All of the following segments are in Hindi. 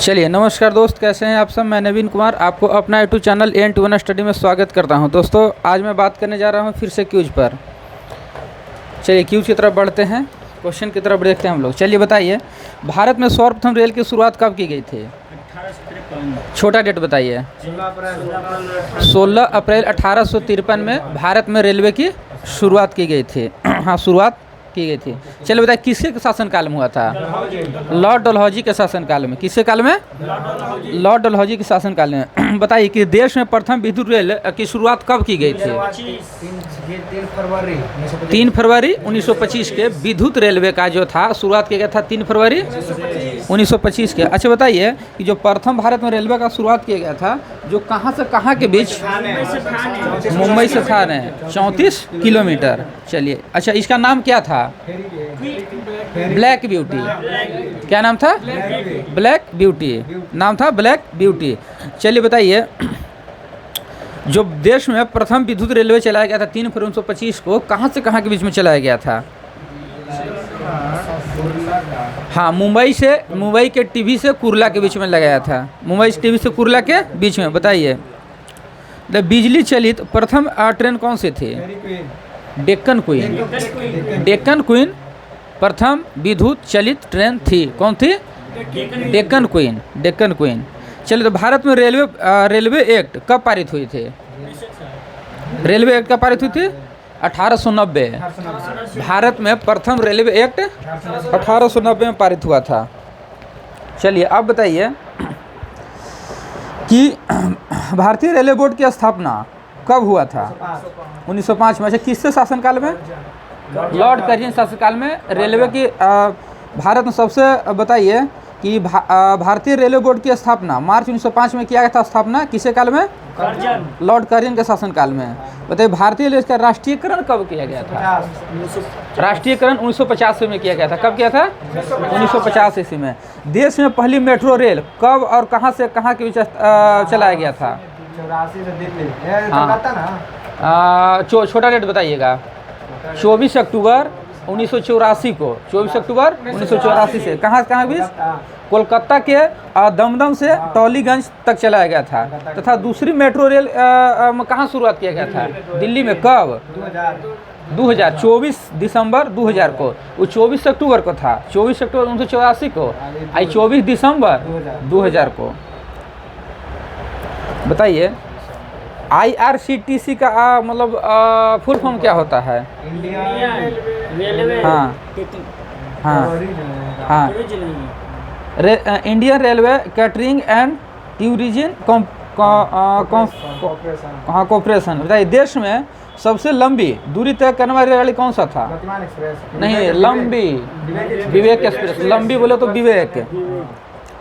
चलिए नमस्कार दोस्त, कैसे हैं आप सब। मैं नवीन कुमार आपको अपना यूट्यूब चैनल AN21 स्टडी में स्वागत करता हूं। दोस्तों आज मैं बात करने जा रहा हूं फिर से क्यूज पर। चलिए क्यूज की तरफ बढ़ते हैं, क्वेश्चन की तरफ देखते हैं हम लोग। चलिए बताइए, भारत में सर्वप्रथम रेल की शुरुआत कब की गई थी? 1853। छोटा डेट बताइए। 16 अप्रैल 1853 में भारत में रेलवे की शुरुआत की गई थी। हाँ, शुरुआत की गई थी। चलिए बताइए, किसके शासनकाल में हुआ था? लॉर्ड डलहौजी के शासनकाल में। किसके काल में? लॉर्ड डलहौजी के शासनकाल में। बताइए कि देश में प्रथम विद्युत रेल की शुरुआत कब की गई थी? 3 फरवरी 1925 के विद्युत रेलवे का जो था शुरुआत किया गया था 3 फरवरी 1925 के। अच्छा बताइए कि जो प्रथम भारत में रेलवे का शुरुआत किया गया था, जो कहाँ से कहाँ के बीच? मुंबई से थाने, 34 किलोमीटर। चलिए अच्छा, इसका नाम क्या था? Black beauty. क्या नाम था? ब्लैक ब्यूटी नाम था, ब्लैक ब्यूटी। चलिए बताइए, जो देश में प्रथम विद्युत रेलवे चलाया गया था 3 फरवरी 1925 को, कहाँ से कहाँ के बीच में चलाया गया था? हाँ, मुंबई के टीवी से कुर्ला के बीच में लगाया था। मुंबई टीवी से कुर्ला के बीच में। बताइए, बिजली चलित प्रथम ट्रेन कौन सी थी? डेक्कन क्वीन। डेक्कन क्वीन प्रथम विद्युत चलित ट्रेन थी। कौन थी? डेक्कन क्वीन। डेक्कन क्वीन। चलिए, तो भारत में रेलवे एक्ट कब पारित हुई थी? रेलवे एक्ट कब पारित हुई थी? 1890। भारत में प्रथम रेलवे एक्ट 1890 में पारित हुआ था। चलिए अब बताइए कि भारतीय रेलवे बोर्ड की स्थापना कब हुआ था? 1905 में। अच्छा, किसके शासनकाल में? लॉर्ड कर्जन शासनकाल में रेलवे की भारत में सबसे बताइए कि भारतीय रेलवे बोर्ड की स्थापना मार्च 1905 में किया गया था। स्थापना किसके काल में? लॉर्ड कर्जन के शासनकाल में। बताइए, भारतीय रेलवे का राष्ट्रीयकरण कब किया गया था? राष्ट्रीयकरण 1950 में किया गया था। कब किया था? 1950 ईस्वी में। देश में पहली मेट्रो रेल कब और कहां से कहां के बीच चलाया गया था? छोटा डेट बताइएगा। 24 अक्टूबर 1984 को। 24 अक्टूबर 1984 से कहाँ कहाँ बीच? कोलकाता के दमदम से टॉलीगंज तक चलाया गया था। तथा दूसरी मेट्रो रेल कहाँ शुरुआत किया गया था? दिल्ली में। कब? 2000। 24 दिसंबर 2000 को। वो 24 अक्टूबर को था। 24 अक्टूबर 1984 को, आई 24 दिसंबर 2000 को। बताइए, IRCTC का मतलब फुल फॉर्म क्या होता है? हाँ Indian railway catering and tourism corporation. बताइए, देश में सबसे लंबी दूरी तय करने वाली रेलगाड़ी कौन सा था? नहीं, लंबी विवेक एक्सप्रेस। लंबी बोले तो विवेक।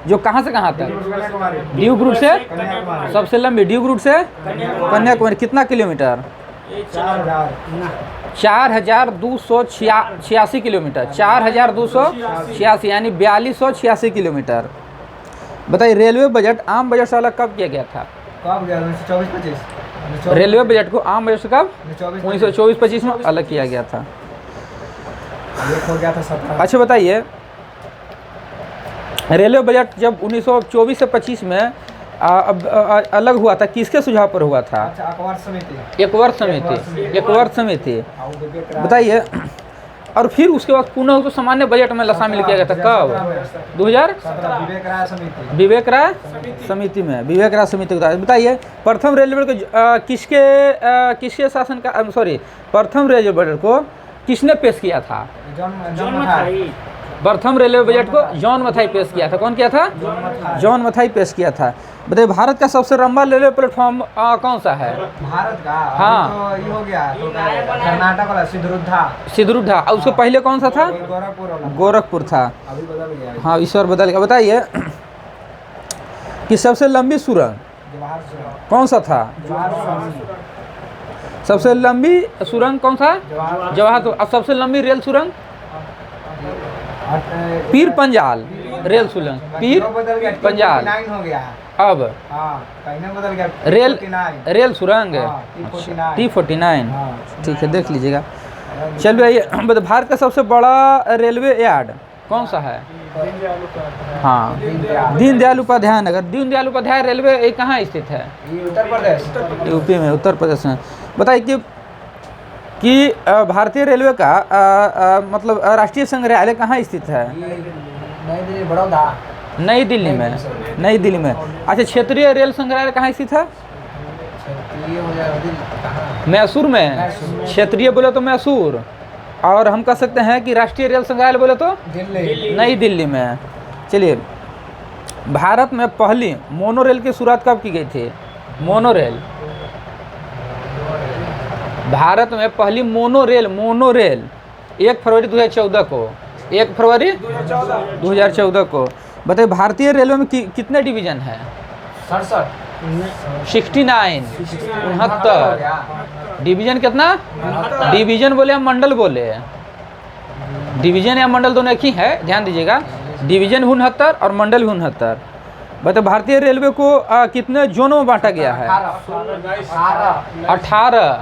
जो कहाँ से कहाँ तक? ड्यूक रूट से सबसे लंबी ड्यूक रूट से कन्याकुमारी। कितना किलोमीटर? 4286 किलोमीटर। 4286 यानी 4286 किलोमीटर। बताइए, रेलवे बजट आम बजट से अलग कब किया गया था? कब गया? 1924-25। रेलवे बजट को आम बजट से कब? 1924-25 में अलग किया गया था। अच्छा बताइए, रेलवे बजट जब 1924 से 25 में अलग हुआ था, किसके सुझाव पर हुआ था? एकवर्ष समिति। बताइए, और फिर उसके बाद पुनः उसको सामान्य बजट में शामिल किया गया था। कब? 2000 विवेक राय समिति में। विवेक राय समिति। बताइए, प्रथम रेलवे को किसके शासन का प्रथम रेलवे बजट को किसने पेश किया था? प्रथम रेलवे बजट को जॉन मथाई पेश किया था। कौन किया था? जॉन मथाई पेश किया था। बताइए, भारत का सबसे लंबा रेलवे प्लेटफॉर्म कौन सा है? भारत का? हाँ, तो ये हो गया कर्नाटक वाला सिद्धरुद्धा। और उससे पहले कौन सा था? गोरखपुर था। अभी बदल गया। हाँ, ईश्वर बदल गया। बताइए कि सबसे लंबी सुरंग कौन सा था? सबसे लंबी सुरंग कौन सा? जवाहर। अब सबसे लंबी रेल सुरंग? पीर पंजाल रेल सुरंग। पीर पंजाल हो गया। अब बदल गया। रेल सुरंग T49। ठीक है, देख लीजिएगा। चलिए, भारत का सबसे बड़ा रेलवे यार्ड कौन सा है? हाँ, दीनदयाल उपाध्याय नगर। दीनदयाल उपाध्याय रेलवे ये कहाँ स्थित है? उत्तर प्रदेश, यूपी में, उत्तर प्रदेश में। बताइए कि भारतीय रेलवे का मतलब राष्ट्रीय संग्रहालय कहाँ स्थित है? नई दिल्ली, बड़ौदा। नई दिल्ली में, नई दिल्ली में। अच्छा, क्षेत्रीय रेल संग्रहालय कहाँ स्थित है? मैसूर में। क्षेत्रीय बोले तो मैसूर, और हम कह सकते हैं कि राष्ट्रीय रेल संग्रहालय बोले तो दिल्ली, नई दिल्ली में। चलिए, भारत में पहली मोनोरेल की शुरुआत कब की गई थी? मोनोरेल, भारत में पहली मोनोरेल 1 फरवरी 2014 को, 1 फरवरी 2014 को। बताइए भारतीय रेलवे में कितने डिवीजन है? 69, 69 डिवीजन। कितना डिवीजन बोले या मंडल बोले? डिवीजन या मंडल दोनों एक ही है, ध्यान दीजिएगा। डिवीजन 69 और मंडल 69। बताइए भारतीय रेलवे को कितने जोनों में बांटा गया है? 18।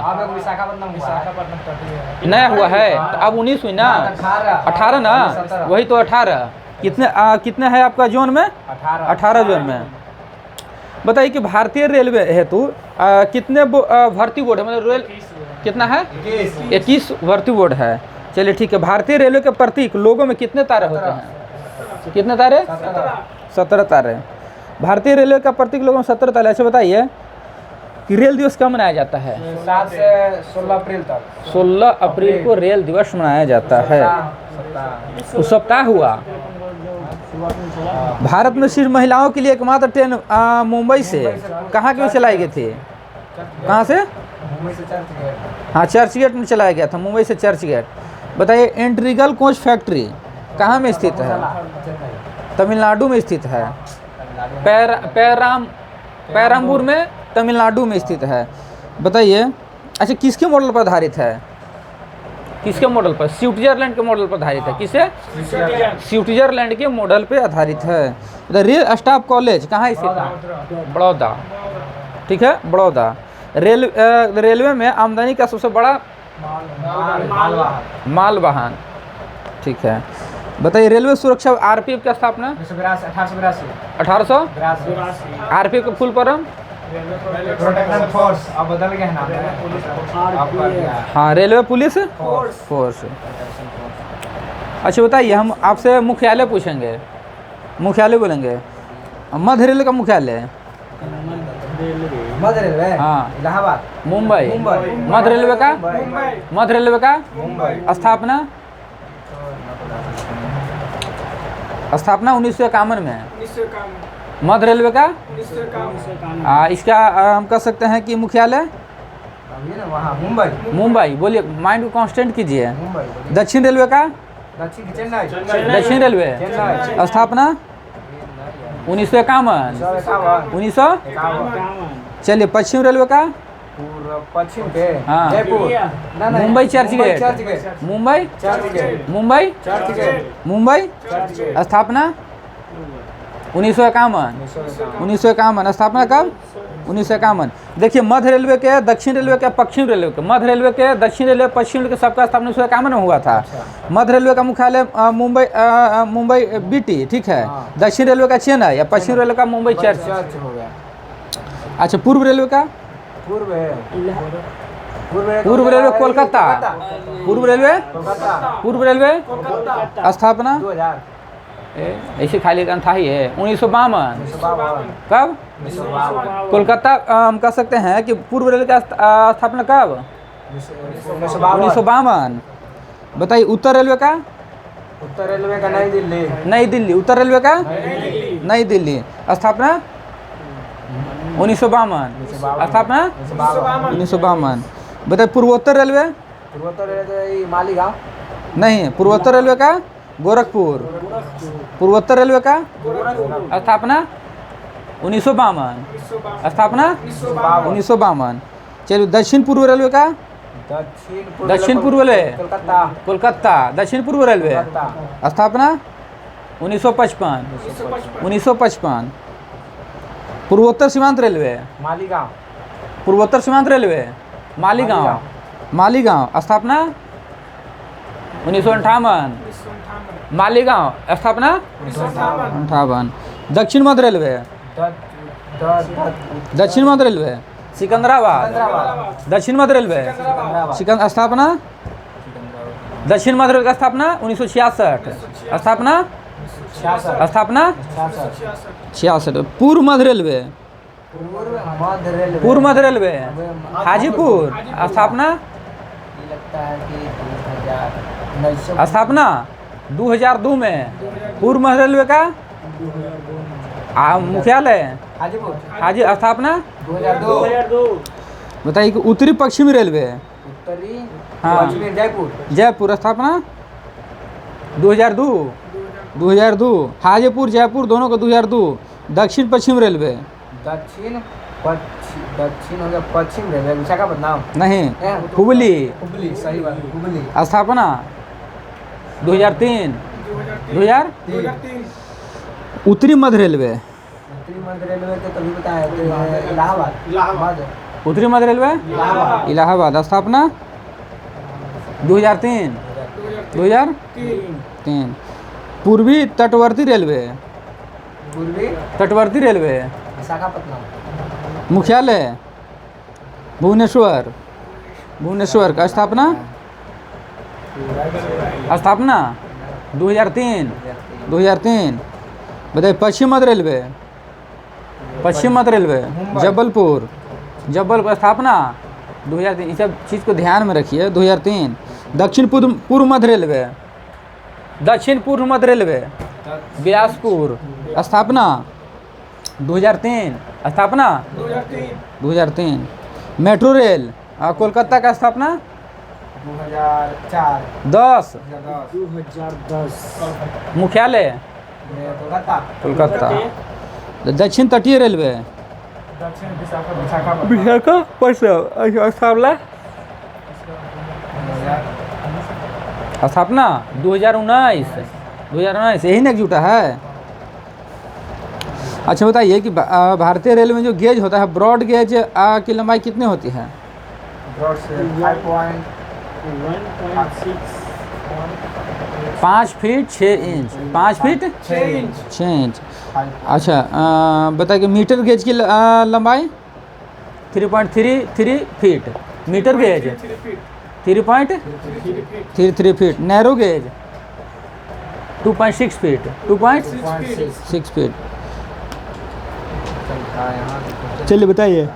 नया हुआ है तो अब 19 हुई ना, 18 ना, वही तो 18। कितने है आपका जोन में? 18 जोन में। बताइए कि भारतीय रेलवे हेतु कितने भर्ती बोर्ड है, मतलब रेल कितना है? 21 भर्ती बोर्ड है। चलिए ठीक है। भारतीय रेलवे के प्रतीक लोगों में कितने तारे होते हैं? कितने तारे? 17 तारे। भारतीय रेलवे का प्रतीक लोगों में 17 तारे। अच्छा बताइए कि रेल दिवस कब मनाया जाता है? 7 से 16 अप्रैल तक। 16 अप्रैल को रेल दिवस मनाया जाता है। उस सप्ताह हुआ। भारत में सिर्फ महिलाओं के लिए एकमात्र ट्रेन मुंबई से कहाँ की ओर चलाई गई थी? कहाँ से? मुंबई से चर्चगेट। हाँ, चर्चगेट में चलाया गया था, मुंबई से चर्चगेट। बताइए इंट्रीगल कोच फैक्ट्री कहाँ में स्थित है? तमिलनाडु में स्थित है। पैराम्बूर में, तमिलनाडु में स्थित है। बताइए अच्छा, किसके मॉडल पर आधारित है? किसके मॉडल पर? स्विट्जरलैंड के मॉडल पर आधारित है। किसे? स्विट्जरलैंड के मॉडल पे आधारित है। रेल स्टाफ कॉलेज कहाँ स्थित है? बड़ौदा। ठीक है, बड़ौदा। रेलवे में आमदनी का सबसे बड़ा माल वाहन। ठीक है। बताइए रेलवे सुरक्षा आरपीएफ की स्थापना? 1882। आरपीएफ का फुल फॉर्म? Protection force. अब बदल गया नाम है। हाँ, रेलवे पुलिस फोर्स। अच्छा बताइए, हम आपसे मुख्यालय पूछेंगे, मुख्यालय बोलेंगे। मध्य रेलवे का मुख्यालय? मध्य रेलवे, हाँ, इलाहाबाद, मुंबई। मध्य रेलवे का? मध्य रेलवे का स्थापना? स्थापना 1951 में। मध्य रेलवे का? इसका हम कह सकते हैं कि मुख्यालय मुंबई। मुंबई। बोलिए, माइंड को कांस्टेंट कीजिए। दक्षिण रेलवे का? दक्षिण रेलवे स्थापना 1951। 1951। चलिए पश्चिम रेलवे का? पश्चिम के? हाँ, जयपुर। मुंबई चर्चगेट। मुंबई स्थापना 1951। स्थापना कब? 1951। देखिए मध्य रेलवे के, दक्षिण रेलवे के, पश्चिम रेलवे के, मध्य रेलवे के, दक्षिण रेलवे, पश्चिम रेलवे के सबका स्थापना 1951 में हुआ था। मध्य रेलवे का मुख्यालय मुंबई बीटी, ठीक है। दक्षिण रेलवे का चेन्नई या पश्चिम रेलवे का मुंबई चर्च हो गया। अच्छा, पूर्व रेलवे का? पूर्व रेलवे कोलकाता। पूर्व रेलवे स्थापना 2000। ऐसे खाली था ही है 1952। कब? कोलकाता। हम कह सकते हैं कि पूर्व रेलवे का स्थापना कब? 1952। बताइए उत्तर रेलवे का? उत्तर रेलवे का नई दिल्ली। नई दिल्ली। उत्तर रेलवे का? नई दिल्ली। स्थापना 1952। स्थापना 1952। बताइए पूर्वोत्तर रेलवे? पूर्वोत्तर रेलवे मालीगांव। नहीं, पूर्वोत्तर रेलवे का गोरखपुर। पूर्वोत्तर रेलवे का स्थापना 1952। स्थापना 1952। चलिए दक्षिण पूर्व रेलवे का? दक्षिण पूर्व रेलवे कोलकाता। दक्षिण पूर्व रेलवे स्थापना 1955। 1955। पूर्वोत्तर सीमांत रेलवे? मालीगांव। पूर्वोत्तर सीमांत रेलवे मालीगांव। स्थापना 1958। मालीगांव, स्थापना 58। दक्षिण मध्य रेलवे, दक्षिण मध्य रेलवे सिकंदराबाद, दक्षिण मध्य रेलवे स्थापना, दक्षिण मध्य रेलवे का स्थापना 1966, स्थापना 66। पूर्व मध्य रेलवे, पूर्व मध्य रेलवे हाजीपुर, स्थापना स्थापना 2002 में। पूर्व मध्य रेलवे का मुख्यालय हाजी, स्थापना 2002। बताइए कि उत्तरी पश्चिमी रेलवे, हाँ जयपुर, स्थापना 2002। हाजीपुर जयपुर दोनों को 2002। दक्षिण पश्चिम रेलवे, दक्षिण हो गया पश्चिम रेलवे विशाखापट्टनम, नहीं हुबली, सही बात, हुबली, स्थापना 2003। उत्तरी मध्य रेलवे, तो तभी बताया इलाहाबाद, उत्तरी मध्य रेलवे इलाहाबाद, स्थापना 2003। पूर्वी तटवर्ती रेलवे, विशाखापट्टनम, मुख्यालय भुवनेश्वर का, स्थापना 2003। बताइए पश्चिम मध्य रेलवे जबलपुर, स्थापना 2003। इस सब चीज़ को ध्यान में रखिए। 2003। दक्षिण पूर्व मध्य रेलवे बिलासपुर, स्थापना 2003, 2003। मेट्रो रेल कोलकाता का, स्थापना 2010। मुख्यालय कोलकाता। दक्षिण तटीय रेलवे स्थापना 2019। यही ना जुटा है। अच्छा बताइए कि भारतीय रेलवे में जो गेज होता है, ब्रॉड गेज की लंबाई कितनी होती है? 5 फीट 6 इंच, 5 फीट 6 इंच। अच्छा बताइए कि मीटर गेज की लंबाई 3.33 feet, metre gauge 3.33 feet. Narrow gauge 2.6 feet, 2.6 feet. चलिए बताइए।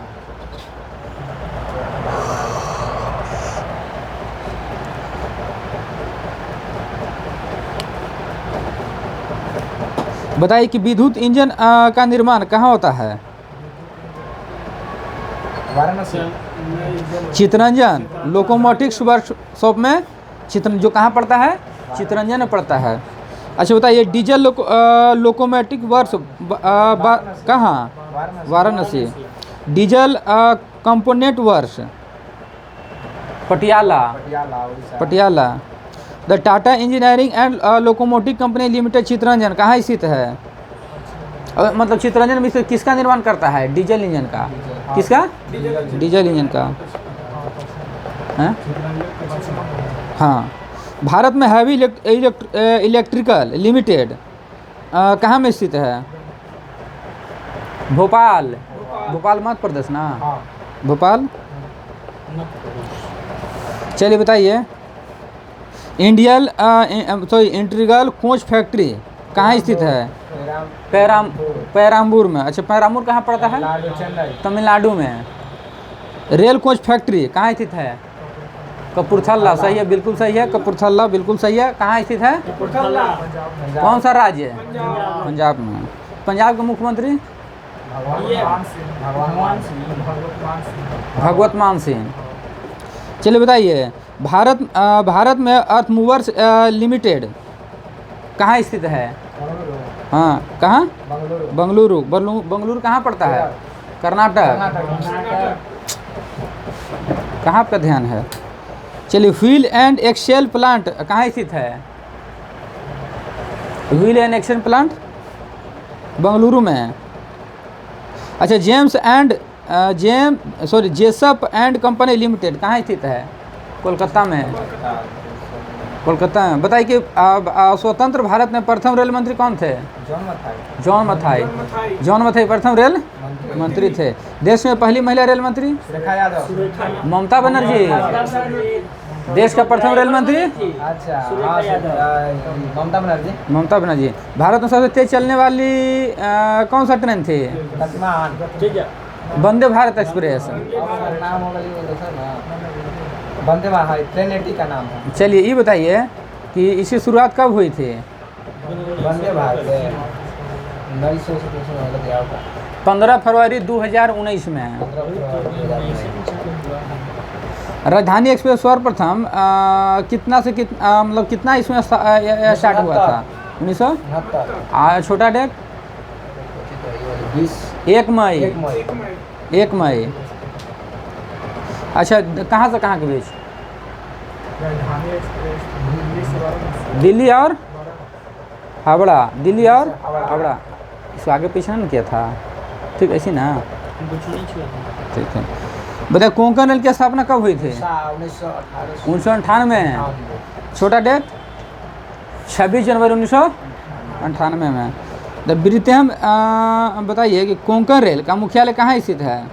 बताइए कि विद्युत इंजन का निर्माण कहाँ होता है? वाराणसी। चितरंजन लोकोमोटिव वर्कशॉप में, जो कहाँ पड़ता है? चितरंजन में पड़ता है। अच्छा बताइए डीजल लोकोमोटिव वर्कशॉप कहाँ? Varanasi. Diesel component works Patiala. The Tata engineering and locomotive company limited Chittaranjan कहाँ स्थित है? मतलब चितरंजन में किसका निर्माण करता है? डीजल इंजन का। किसका? डीजल इंजन का। हाँ। भारत में हैवी इलेक्ट्रिकल लिमिटेड कहाँ में स्थित है? भोपाल मध्य प्रदेश ना? भोपाल। चलिए बताइए इंटीग्रल कोच फैक्ट्री कहाँ स्थित है? पेराम्बूर में। अच्छा पेराम्बूर कहाँ पड़ता है? तमिलनाडु में। रेल कोच फैक्ट्री कहाँ स्थित है? कपूरथला। सही है, बिल्कुल सही है। कपूरथला बिल्कुल सही है। कहाँ स्थित है? कौन सा राज्य है? पंजाब में। पंजाब के मुख्यमंत्री भगवत मान सिंह। चलिए बताइए भारत में अर्थ मूवर्स लिमिटेड कहाँ स्थित है? हाँ कहाँ? बंगलुरु कहाँ पड़ता है? कर्नाटक। कहाँ आपका ध्यान है? चलिए व्हील एंड एक्सेल प्लांट कहाँ स्थित है? Wheel and axle plant Bengaluru में। अच्छा जेसप एंड कंपनी लिमिटेड कहाँ स्थित है? कोलकाता में। कोलकाता में। बताइए कि स्वतंत्र भारत में प्रथम रेल मंत्री कौन थे? John Mathai. John Mathai. John Mathai प्रथम रेल मंत्री थे। देश में पहली महिला रेल मंत्री? सुरेखा यादव। ममता बनर्जी। देश का प्रथम रेल मंत्री? अच्छा हाँ, ममता बनर्जी। ममता बनर्जी। भारत में सबसे तेज चलने वाली कौन सा ट्रेन थी? गतिमान। वंदे भारत एक्सप्रेस। नाम होगा ना, वंदे भारत ट्रेन 80 का नाम है। चलिए ये बताइए कि इसकी शुरुआत कब हुई थी? वंदे भारत 1900 से 15 फरवरी 2019 में। राजधानी एक्सप्रेस सर्वप्रथम कितना से मतलब कितना इसमें स्टार्ट हुआ था? 1969। छोटा डेक 1 मई। 1 मई। अच्छा कहाँ से कहाँ के बीच? दिल्ली और हावड़ा। दिल्ली और हावड़ा। इसको आगे पीछे ना किया था, ठीक ऐसी ना, ठीक है। बताइए कोंकण रेल की स्थापना कब हुई थी? 1998 में। छोटा डेक 26 जनवरी 1998 में। द ब्रिटेन बताइए कि कोंकण रेल का मुख्यालय कहाँ स्थित है?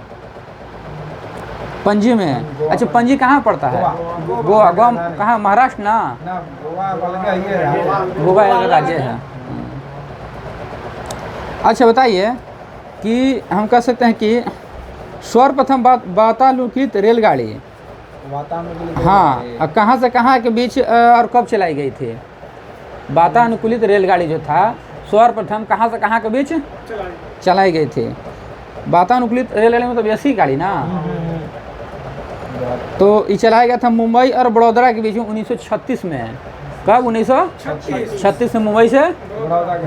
पणजी में। अच्छा पणजी कहाँ पड़ता है? गोवा। गोवा कहाँ? महाराष्ट्र ना? गोवा एक राज्य है। अच्छा बताइए कि हम कह सकते हैं कि सर्वप्रथम वातानुकूलित रेलगाड़ी हाँ कहाँ से कहाँ के बीच और कब चलाई गई थी? वातानुकूलित रेलगाड़ी जो था सर्वप्रथम कहाँ से कहाँ के बीच चलाई गई थी? वातानुकूलित रेलगाड़ी मतलब ऐसी गाड़ी ना, तो ये चलाया गया था मुंबई और बड़ौदा के बीच में 1936 में। कब? 1936 में मुंबई से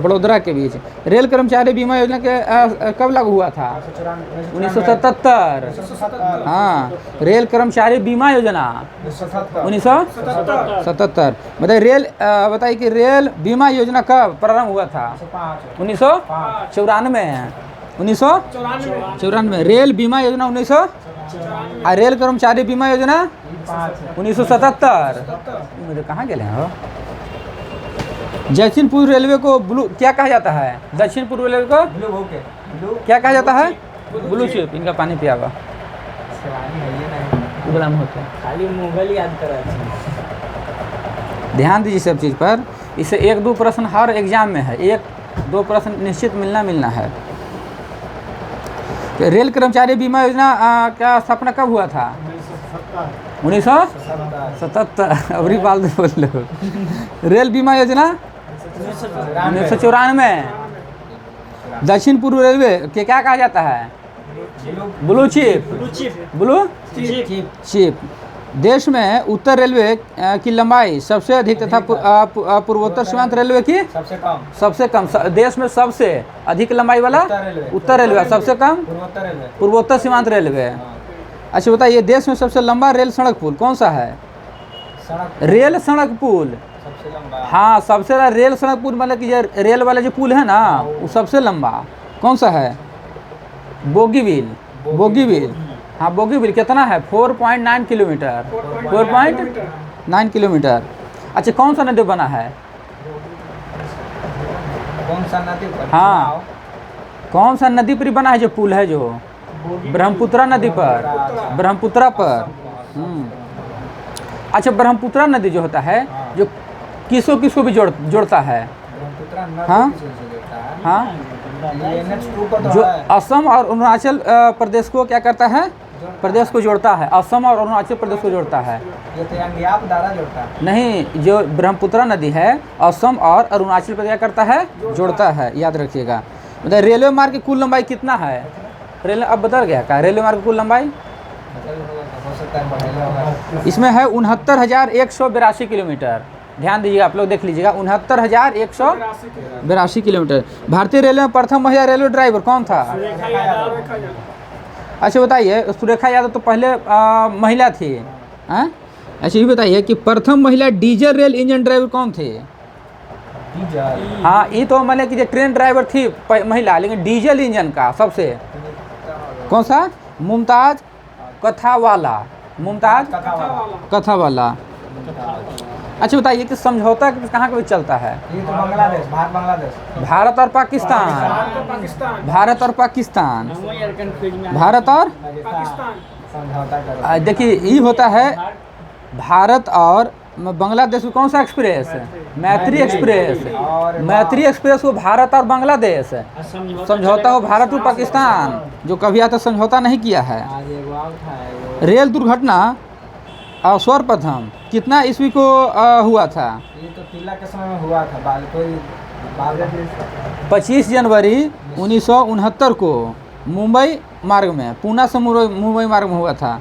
बड़ौदा के बीच। रेल कर्मचारी बीमा योजना के कब लागू हुआ था? 1977। हाँ रेल कर्मचारी बीमा योजना 1977। बताइए रेल बताइए कि रेल बीमा योजना कब प्रारंभ हुआ था? 1994। 1994। रेल बीमा योजना 1900 और रेल कर्मचारी बीमा योजना 1977। मेरे कहाँ गए हो? दक्षिण पूर्व रेलवे को ब्लू क्या कहा जाता है? दक्षिण पूर्व रेलवे को ब्लू क्या कहा जाता है? Blue chip. इनका पानी पिया हुआ गुलाम होते हैं, खाली मुगल याद करा। ध्यान दीजिए सब चीज़ पर। इससे 1-2 प्रश्न हर एग्जाम में है, 1-2 प्रश्न निश्चित मिलना है। तो रेल कर्मचारी बीमा योजना का स्थापना कब हुआ था? 1977। अबरी बाल बोल लो। रेल बीमा योजना 1994। दक्षिण पूर्व रेलवे के क्या कहा जाता है? Blue chip. देश में उत्तर रेलवे की लंबाई सबसे अधिक तथा पूर्वोत्तर सीमांत रेलवे की सबसे कम। देश में सबसे अधिक लंबाई वाला उत्तर रेलवे, सबसे कम पूर्वोत्तर सीमांत रेलवे। अच्छा बताइए देश में सबसे लंबा रेल सड़क पुल कौन सा है? रेल सड़क पुल हाँ सबसे बड़ा रेल सड़क पुल मतलब कि रेल वाला जो पुल है ना वो सबसे लंबा कौन सा है? बोगीबिल। हाँ बोगीबिल कितना है? 4.9 किलोमीटर। 4.9 किलोमीटर। अच्छा कौन सा नदी बना है? कौन सा नदी पर? हाँ कौन सा नदी पर बना है जो पुल है? जो ब्रह्मपुत्रा नदी पर। ब्रह्मपुत्रा पर। अच्छा ब्रह्मपुत्रा नदी जो होता है जो किसको भी जोड़ता है? हाँ जो असम और अरुणाचल प्रदेश को क्या करता है? प्रदेश को जोड़ता है। असम और अरुणाचल प्रदेश को जोड़ता है। ये तो यांग्याप दारा जोड़ता है। नहीं जो ब्रह्मपुत्रा नदी है असम और अरुणाचल प्रदेश क्या करता है? जोड़ता है, याद रखिएगा। मतलब रेलवे मार्ग की कुल लंबाई कितना है? रेलवे अब बदल गया क्या? रेलवे मार्ग की कुल लंबाई इसमें है 69,182 किलोमीटर। ध्यान दीजिएगा आप लोग देख लीजिएगा 69,182 किलोमीटर। भारतीय रेलवे में प्रथम महिला रेलवे ड्राइवर कौन था? अच्छा बताइए सुरेखा यादव तो पहले महिला थी। अच्छा ये बताइए कि प्रथम महिला डीजल रेल इंजन ड्राइवर कौन थे? हाँ ये तो मतलब कि ट्रेन ड्राइवर थी महिला, लेकिन डीजल इंजन का सबसे कौन सा? मुमताज कथावाला। अच्छा बताइए कि समझौता कहाँ के बीच चलता है? ये तो बांग्लादेश, भारत बांग्लादेश। भारत और पाकिस्तान, भारत और पाकिस्तान, भारत और समझौता करो। देखिए ये होता है भारत और बांग्लादेश में कौन सा एक्सप्रेस है? मैत्री एक्सप्रेस। और मैत्री एक्सप्रेस वो भारत और बांग्लादेश है, समझौता हो भारत और पाकिस्तान, जो कभी आता समझौता नहीं किया है। आज एक वाव था वो। रेल दुर्घटना सर्वप्रथम कितना ईस्वी को हुआ था? ये तो तिलक के समय में हुआ था। कोई 25 जनवरी 1969 को मुंबई मार्ग में, पूना से मुंबई मार्ग में हुआ था।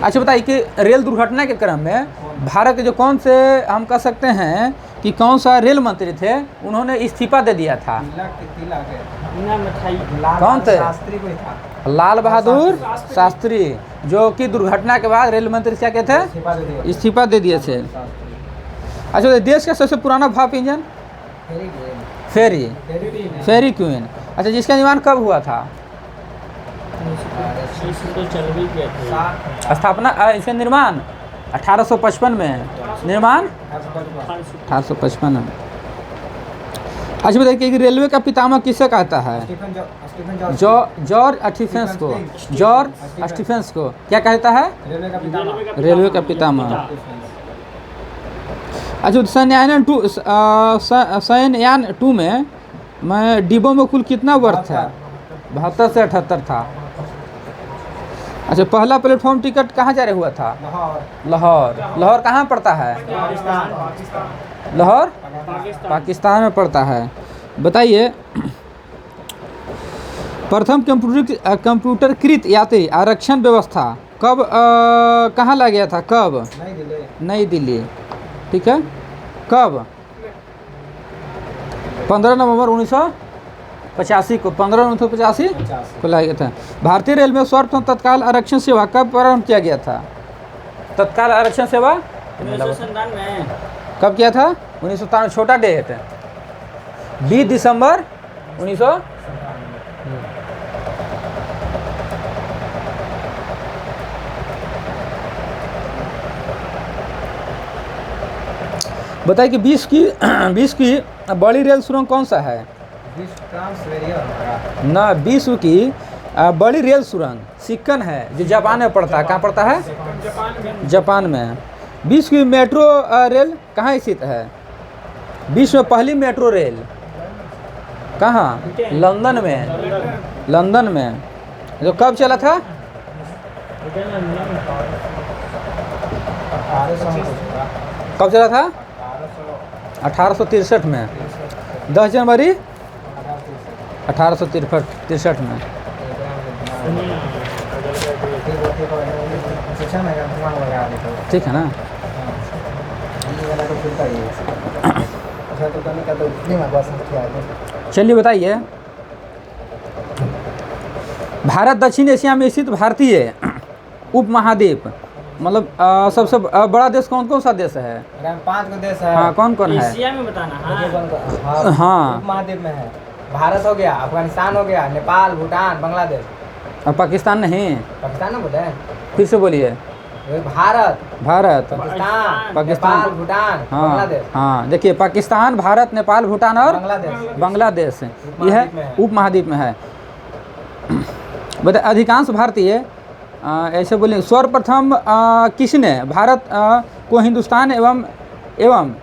अच्छा बताइए कि रेल दुर्घटना के क्रम में भारत के जो कौन से हम कह सकते हैं कि कौन सा रेल मंत्री थे, उन्होंने इस्तीफा दे दिया था? कौन थे? शास्त्री कोई था। लाल बहादुर शास्त्री, जो कि दुर्घटना के बाद रेल मंत्री क्या कहते हैं? इस्तीफा दे दिए थे। अच्छा देश का सबसे पुराना भाप इंजन? फेरी क्वीन। अच्छा जिसका निर्माण कब हुआ था? स्थापना इसका निर्माण 1855 में, निर्माण 1855 में। अच्छा बताइए कि रेलवे का पितामह किसे कहता है? जॉर्ज स्टीफेंस को। जॉर्ज स्टीफेंस को क्या कहता है? रेलवे का पितामह। अच्छा चंद्रयान 2 में डिब्बों में कुल कितना वर्थ था? 72 से 78 था। अच्छा पहला प्लेटफॉर्म टिकट कहाँ जारी हुआ था? लाहौर। लाहौर कहाँ पड़ता है? लाहौर पाकिस्तान में पड़ता है। बताइए प्रथम कंप्यूटरकृत यात्री आरक्षण व्यवस्था कब कहाँ ला गया था? कब? नई दिल्ली। ठीक है, कब? 15 नवंबर 1985 को, 15 नवंबर 1985 को लाया गया था। भारतीय रेल में सर्वप्रथम तत्काल आरक्षण सेवा कब प्रारंभ किया गया था? तत्काल आरक्षण सेवा कब किया था? 1997। छोटा डेट 20 दिसंबर 1900। बताइए कि 20 की बड़ी रेल सुरंग कौन सा है? ना, विश्व की बड़ी रेल सुरंग सिक्कन है, जो जापान में पड़ता है। कहाँ पड़ता है? जापान में। विश्व की मेट्रो रेल कहाँ स्थित है? विश्व में पहली मेट्रो रेल कहाँ? लंदन में। लंदन में। जो कब चला था? कब चला था? 1863 में, 10 जनवरी 1863 में। ठीक है ना? चलिए बताइए भारत दक्षिण एशिया में स्थित भारतीय उपमहाद्वीप मतलब सबसे बड़ा देश कौन सा देश है? 5 गो देश है। हाँ कौन है? एशिया में बताना। हाँ उपमहाद्वीप में है। भारत हो गया, अफगानिस्तान हो गया, नेपाल, भूटान, बांग्लादेश। और पाकिस्तान नहीं? पाकिस्तान ना बोले? फिर से बोलिए। भारत, पाकिस्तान, नेपाल, भूटान, हाँ बांग्लादेश। हाँ देखिए पाकिस्तान, भारत, नेपाल, भूटान और बांग्लादेश यह उपमहाद्वीप में है। बता अधिकांश भारतीय ऐसे बोले सर्वप्रथम किसने भारत को हिंदुस्तान एवं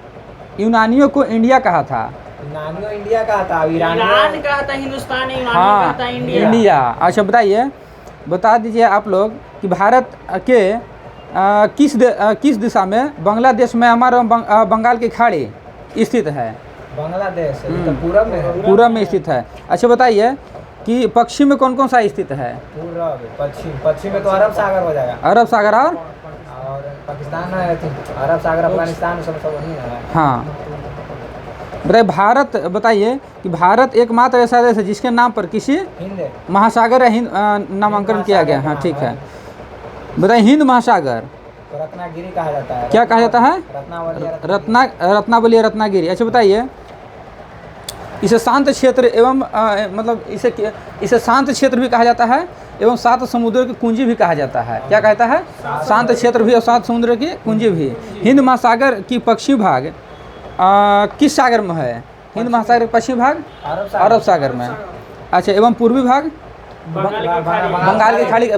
यूनानियों को इंडिया कहा था? यूनानियों इंडिया कहा था, ईरान कहा था हिंदुस्तान, यूनानी हाँ कहा था इंडिया। अच्छा बताइए, बता दीजिए आप लोग कि भारत के किस दिशा में बांग्लादेश में हमारा बंगाल की खाड़ी स्थित है? बांग्लादेश तो पूरब में है। पूरब में स्थित है। अच्छा बताइए कि पश्चिम में कौन सा स्थित है? पूरब, पश्चिम में तो अरब सागर हो जाएगा। अरब सागर और पाकिस्तान है, अरब सागर, अफगानिस्तान सब वही है। हाँ बताइए भारत, बताइए कि भारत एकमात्र ऐसा देश है जिसके नाम पर किसी हिंद महासागर नामांकन किया गया। हाँ ठीक है, बताइए हिंद महासागर तो रत्नागिरी कहा जाता है। क्या कहा जाता है? रत्नावली, रत्नावली, रत्नागिरी। अच्छा बताइए इसे शांत क्षेत्र एवं मतलब इसे शांत क्षेत्र भी कहा जाता है एवं 7 समुद्रों की कुंजी भी कहा जाता है। क्या कहता है? शांत क्षेत्र भी और 7 समुद्रों की कुंजी भी। हिंद महासागर की पश्चिमी भाग किस सागर में है? हिंद महासागर का पश्चिमी भाग अरब सागर में। अच्छा, एवं पूर्वी भाग बंगाल की खाड़ी।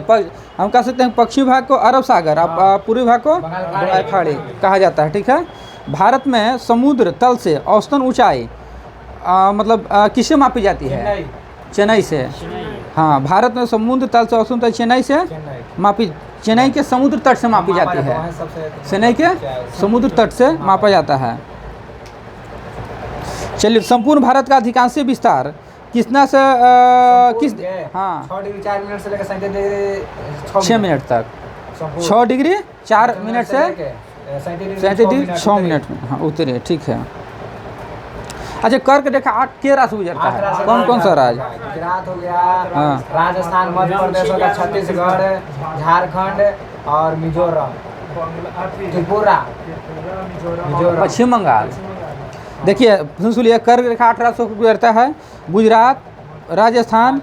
हम कह सकते हैं पश्चिमी भाग को अरब सागर, पूर्वी भाग को बंगाल की खाड़ी कहा जाता है। ठीक है। भारत में समुद्र तल से औसतन ऊंचाई मतलब किससे मापी जाती है? चेन्नई से। हाँ, भारत में समुद्र तल से औसतन चेन्नई से मापी, चेन्नई के समुद्र तट से मापी जाती है। चेन्नई के समुद्र तट से मापा जाता है। चलिए, संपूर्ण भारत का अधिकांश विस्तार कितना से किस? हाँ, 6 डिग्री 4 मिनट से लेकर 37 डिग्री 6 मिनट तक। 6 डिग्री 4 मिनट से 37 डिग्री 6 मिनट में। हाँ, उतरे। ठीक है। अच्छा, कर्क रेखा 8 के राज्य से गुजरता है? कौन कौन सा राज्य? गुजरात हो गया, हाँ। राजस्थान, मध्य प्रदेश हो गया, छत्तीसगढ़, झारखंड और मिजोरम, त्रिपुरा, मिजोरम, पश्चिम बंगाल। देखिए, सुनिए, कर्क रेखा 8 राज्यों को गुजरता है। गुजरात, राजस्थान,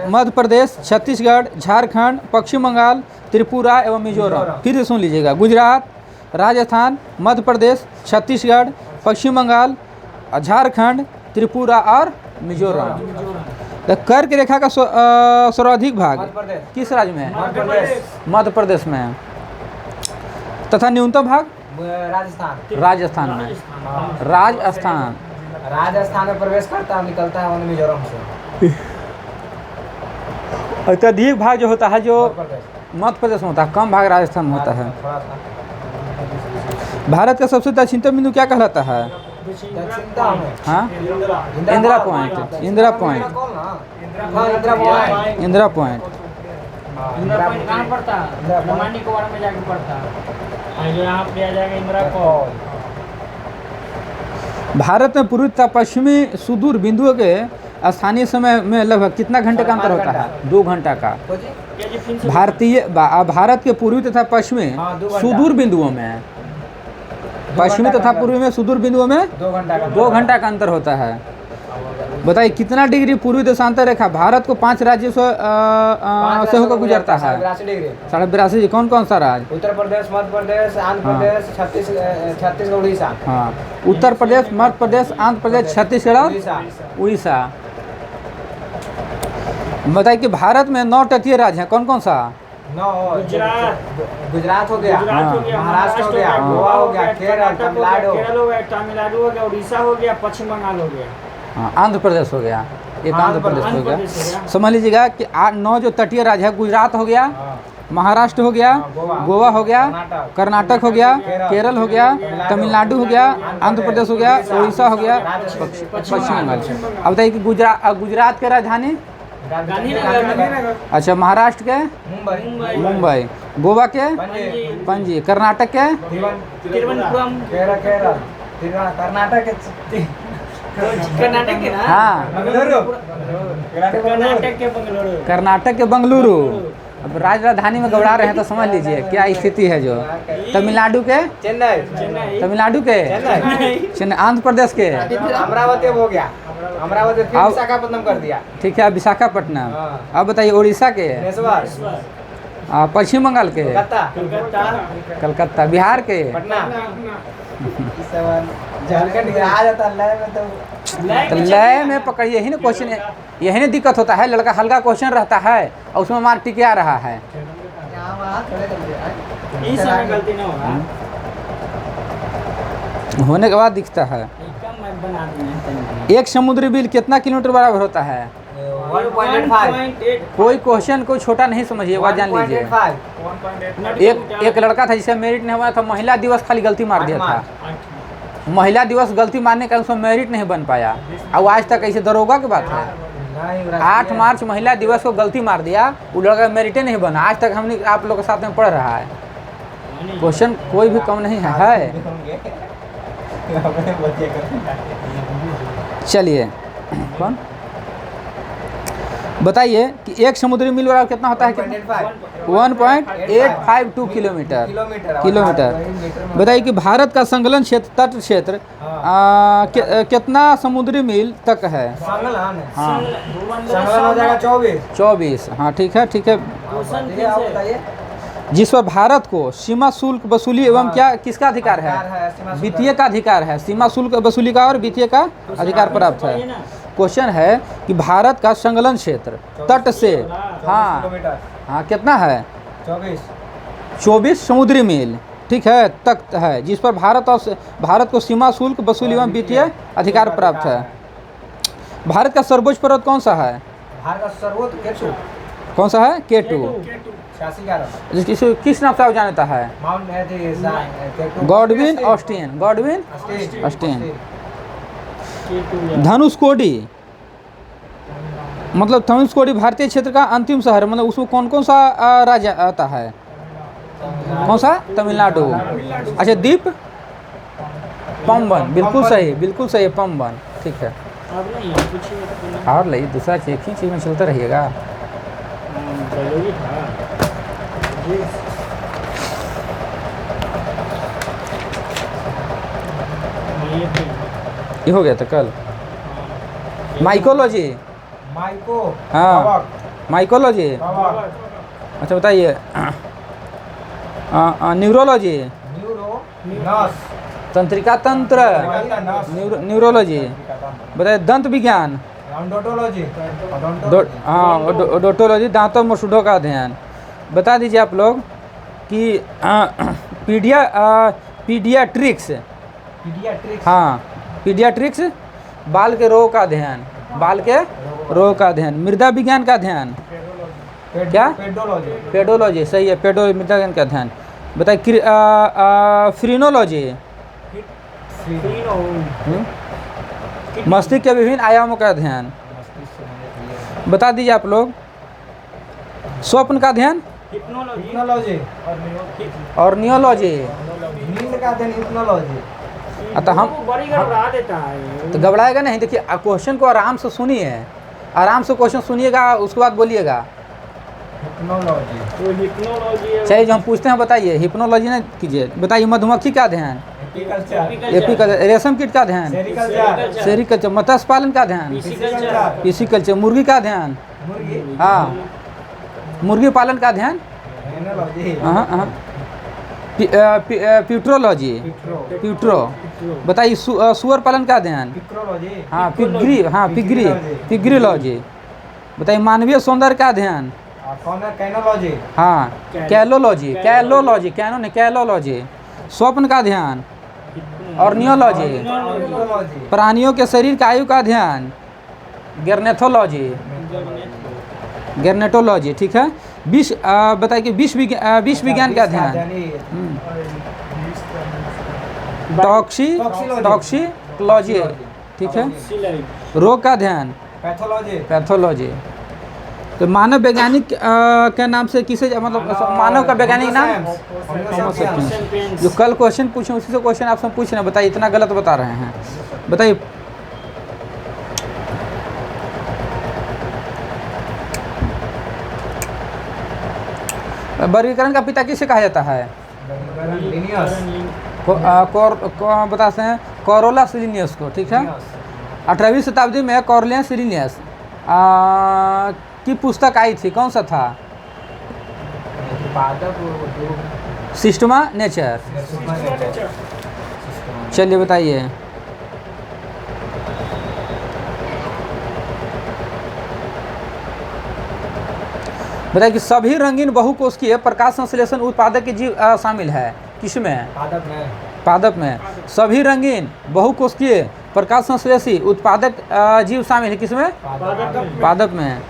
मध्य प्रदेश, छत्तीसगढ़, झारखंड, पश्चिम बंगाल, त्रिपुरा एवं मिजोरम। फिर से सुन लीजिएगा, गुजरात, राजस्थान, मध्य प्रदेश, छत्तीसगढ़, पश्चिम बंगाल, झारखंड, त्रिपुरा और मिजोरम। तो कर्क रेखा का सर्वाधिक भाग किस राज्य में है? मध्य प्रदेश में। तथा न्यूनतम भाग राजस्थान में। राजस्थान में प्रवेश करता है, निकलता है मिजोरम से। अत्यधिक भाग जो होता है जो मध्य प्रदेश में होता है, कम भाग राजस्थान में होता है। भारत का सबसे दक्षिणतम बिंदु क्या कहलाता है? हाँ, इंदिरा पॉइंट। इंदिरा पॉइंट कहाँ पड़ता है? नमानी के वार्ड में जाके पड़ता है। जो यहाँ पे आ जाएगा इंदिरा को। भारत में पूर्वी तथा पश्चिमी सुदूर बिंदुओं के स्थानीय समय में लगभग कितना घंटे का अंतर होता है? 2 घंटा का। भारत के पूर्वी तथा पश्चिमी सुदूर बिंदुओं में, पश्चिमी तथा पूर्वी में सुदूर बिंदुओं में 2 घंटा का अंतर होता है। बताइए, कितना डिग्री पूर्वी देशांतर रेखा भारत को 5 राज्यों से होकर गुजरता है? 82.5। कौन कौन सा राज्य? उत्तर प्रदेश, मध्य प्रदेश, आंध्र प्रदेश, छत्तीसगढ़, उड़ीसा। हाँ, उत्तर प्रदेश, मध्य प्रदेश, आंध्र प्रदेश, छत्तीसगढ़ और उड़ीसा। बताइए कि भारत में 9 तटीय राज्य हैं। कौन कौन सा? गुजरात हो गया, महाराष्ट्र हो गया, गोवा हो गया, केरल, तमिलनाडु हो गया, उड़ीसा हो गया, पश्चिम बंगाल हो गया। हाँ, आंध्र प्रदेश हो गया। एक आंध्र प्रदेश हो गया। समझ लीजिएगा कि 9 जो तटीय राज्य है, गुजरात हो गया, महाराष्ट्र हो गया, गोवा हो गया, कर्नाटक हो गया, केरल हो गया, तमिलनाडु हो गया, आंध्र प्रदेश हो गया, उड़ीसा हो गया, पश्चिम बंगाल। अब बताइए कि गुजरात के राजधानी? अच्छा, महाराष्ट्र के? मुंबई। गोवा के? पणजी। कर्नाटक के? तिरुवनंतपुरम। कर्नाटक के ना? हाँ, कर्नाटक के बेंगलुरु। अब राजधानी में गबड़ा रहे हैं तो समझ लीजिए क्या स्थिति है। जो तमिलनाडु के? चेन्नई। तमिलनाडु के? चेन्नई। आंध्र प्रदेश के? अमरावती हो गया, अमरावती फिर विशाखापट्टनम कर दिया। ठीक है, विशाखापट्टनम। अब बताइए, उड़ीसा के? पश्चिम बंगाल के? कलकत्ता। बिहार के? पटना। झारखंड आ जाता तो लय में पकड़िए, यही ना क्वेश्चन, यही ना दिक्कत होता है। लड़का हल्का क्वेश्चन रहता है और उसमें मार्क टिका रहा है। इस समय गलती ना होगा, होने के बाद दिखता है। एक समुद्री बिल कितना किलोमीटर बराबर होता है? 1.85। कोई क्वेश्चन कोई छोटा नहीं समझिए, वह जान लीजिए। एक लड़का था जिसे मेरिट नहीं हुआ था, महिला दिवस खाली गलती मार दिया था। महिला दिवस गलती मारने का उसमें मेरिट नहीं बन पाया। अब आज तक ऐसे दरोगा की बात है। 8 मार्च महिला दिवस को गलती मार दिया, वो लड़का मेरिट नहीं बना। आज तक हमने आप लोग के साथ में पढ़ रहा है। क्वेश्चन कोई भी कम नहीं है। चलिए, कौन? बताइए कि एक समुद्री मील बराबर कितना होता है? 1.852 किलोमीटर। किलोमीटर। बताइए कि भारत का संलग्न क्षेत्र, तट क्षेत्र कितना समुद्री मील तक है? हाँ 24। हाँ ठीक है, ठीक है। जिस पर भारत को सीमा शुल्क वसूली एवं क्या किसका अधिकार है? वित्तीय का अधिकार है। सीमा शुल्क वसूली का और वित्तीय का अधिकार प्राप्त है। क्वेश्चन है कि भारत का संलग्न क्षेत्र तट से हाँ कितना है? 24 समुद्री मील, ठीक है, तक है, जिस पर भारत को सीमा शुल्क वसूली एवं वित्तीय अधिकार प्राप्त है। भारत का सर्वोच्च पर्वत कौन सा है? भारत का सर्वोच्च केटू। कौन सा है? केटू। किस नाम से जानता है? Godwin Austen. Godwin Austen. Dhanushkodi, मतलब धनुषकोडी भारतीय क्षेत्र का अंतिम शहर, मतलब उसमें कौन कौन सा राज्य आता है? कौन सा? तमिलनाडु। अच्छा, द्वीप पम्बन, बिल्कुल सही, बिल्कुल सही, पम्बन, ठीक है। और नहीं, दूसरा चीज एक ही चीज में चलते रहिएगा। ये हो गया था कल। माइकोलॉजी, हाँ माइकोलॉजी। अच्छा बताइए, न्यूरोलॉजी, तंत्रिका तंत्र, न्यूरोलॉजी। बताइए दंत विज्ञान, ओडोंटोलॉजी, दांतों में मसूड़ों का अध्ययन। बता दीजिए आप लोग कि पीडियाट्रिक्स, हाँ पीडियाट्रिक्स, बाल के रोग का अध्ययन, बाल के रोग का अध्ययन। मृदा विज्ञान का अध्ययन क्या? पेडोलॉजी, सही है, पेडोलॉजी, मृदा विज्ञान का अध्ययन। बताइए फ्रीनोलॉजी, मस्तिष्क के विभिन्न आयामों का अध्ययन। बता दीजिए आप लोग स्वप्न का अध्ययन और नियोलॉजी। तो हम तो घबराएगा नहीं। देखिए क्वेश्चन को आराम से सुनिए, आराम से क्वेश्चन सुनिएगा, उसके बाद बोलिएगा। चलिए जो हम पूछते हैं बताइए, हिप्नोलॉजी ना कीजिए। बताइए मधुमक्खी का अध्ययन, एपीकल्चर। रेशम कीट का अध्ययन, सेरिकल्चर। मत्स्य पालन का अध्ययन, पिसिकल्चर। मुर्गी का अध्ययन, हाँ मुर्गी पालन का अध्ययन, हाँ प्यूट्रोलॉजी, प्यूट्रो। बताइए सुअर पालन का अध्ययन, हाँ पिग्री, हाँ पिग्रीलॉजी। बताइए मानवीय सौंदर्य का अध्ययन, हाँ कैलोलॉजी, कैलोलॉजी। स्वप्न का अध्ययन और नियोलॉजी। प्राणियों के शरीर का आयु का अध्ययन, गेर्नेटोलॉजी, ठीक है। बताइए कि विष विज्ञान का अध्ययन, टॉक्सिकोलॉजी, ठीक है। रोग का अध्ययन, पैथोलॉजी। तो मानव वैज्ञानिक के नाम से किसे, मतलब मानव का वैज्ञानिक नाम? जो कल क्वेश्चन पूछे उसी से क्वेश्चन आपसे पूछ रहे हैं। बताइए इतना गलत बता रहे हैं। बताइए वर्गीकरण का पिता किसे कहा जाता है? बताते हैं कोरोलस लिनियस को, ठीक है। 18वीं शताब्दी में कोरोलियस लिनियस की पुस्तक आई थी, कौन सा था? Systema nature. चलिए बताइए कि सभी रंगीन बहुकोशिकीय प्रकाश संश्लेषण उत्पादक के जीव शामिल है, किसमें? पादप में। सभी रंगीन बहुकोशिकीय प्रकाश संश्लेषी उत्पादक जीव शामिल है, किसमें? पादप में।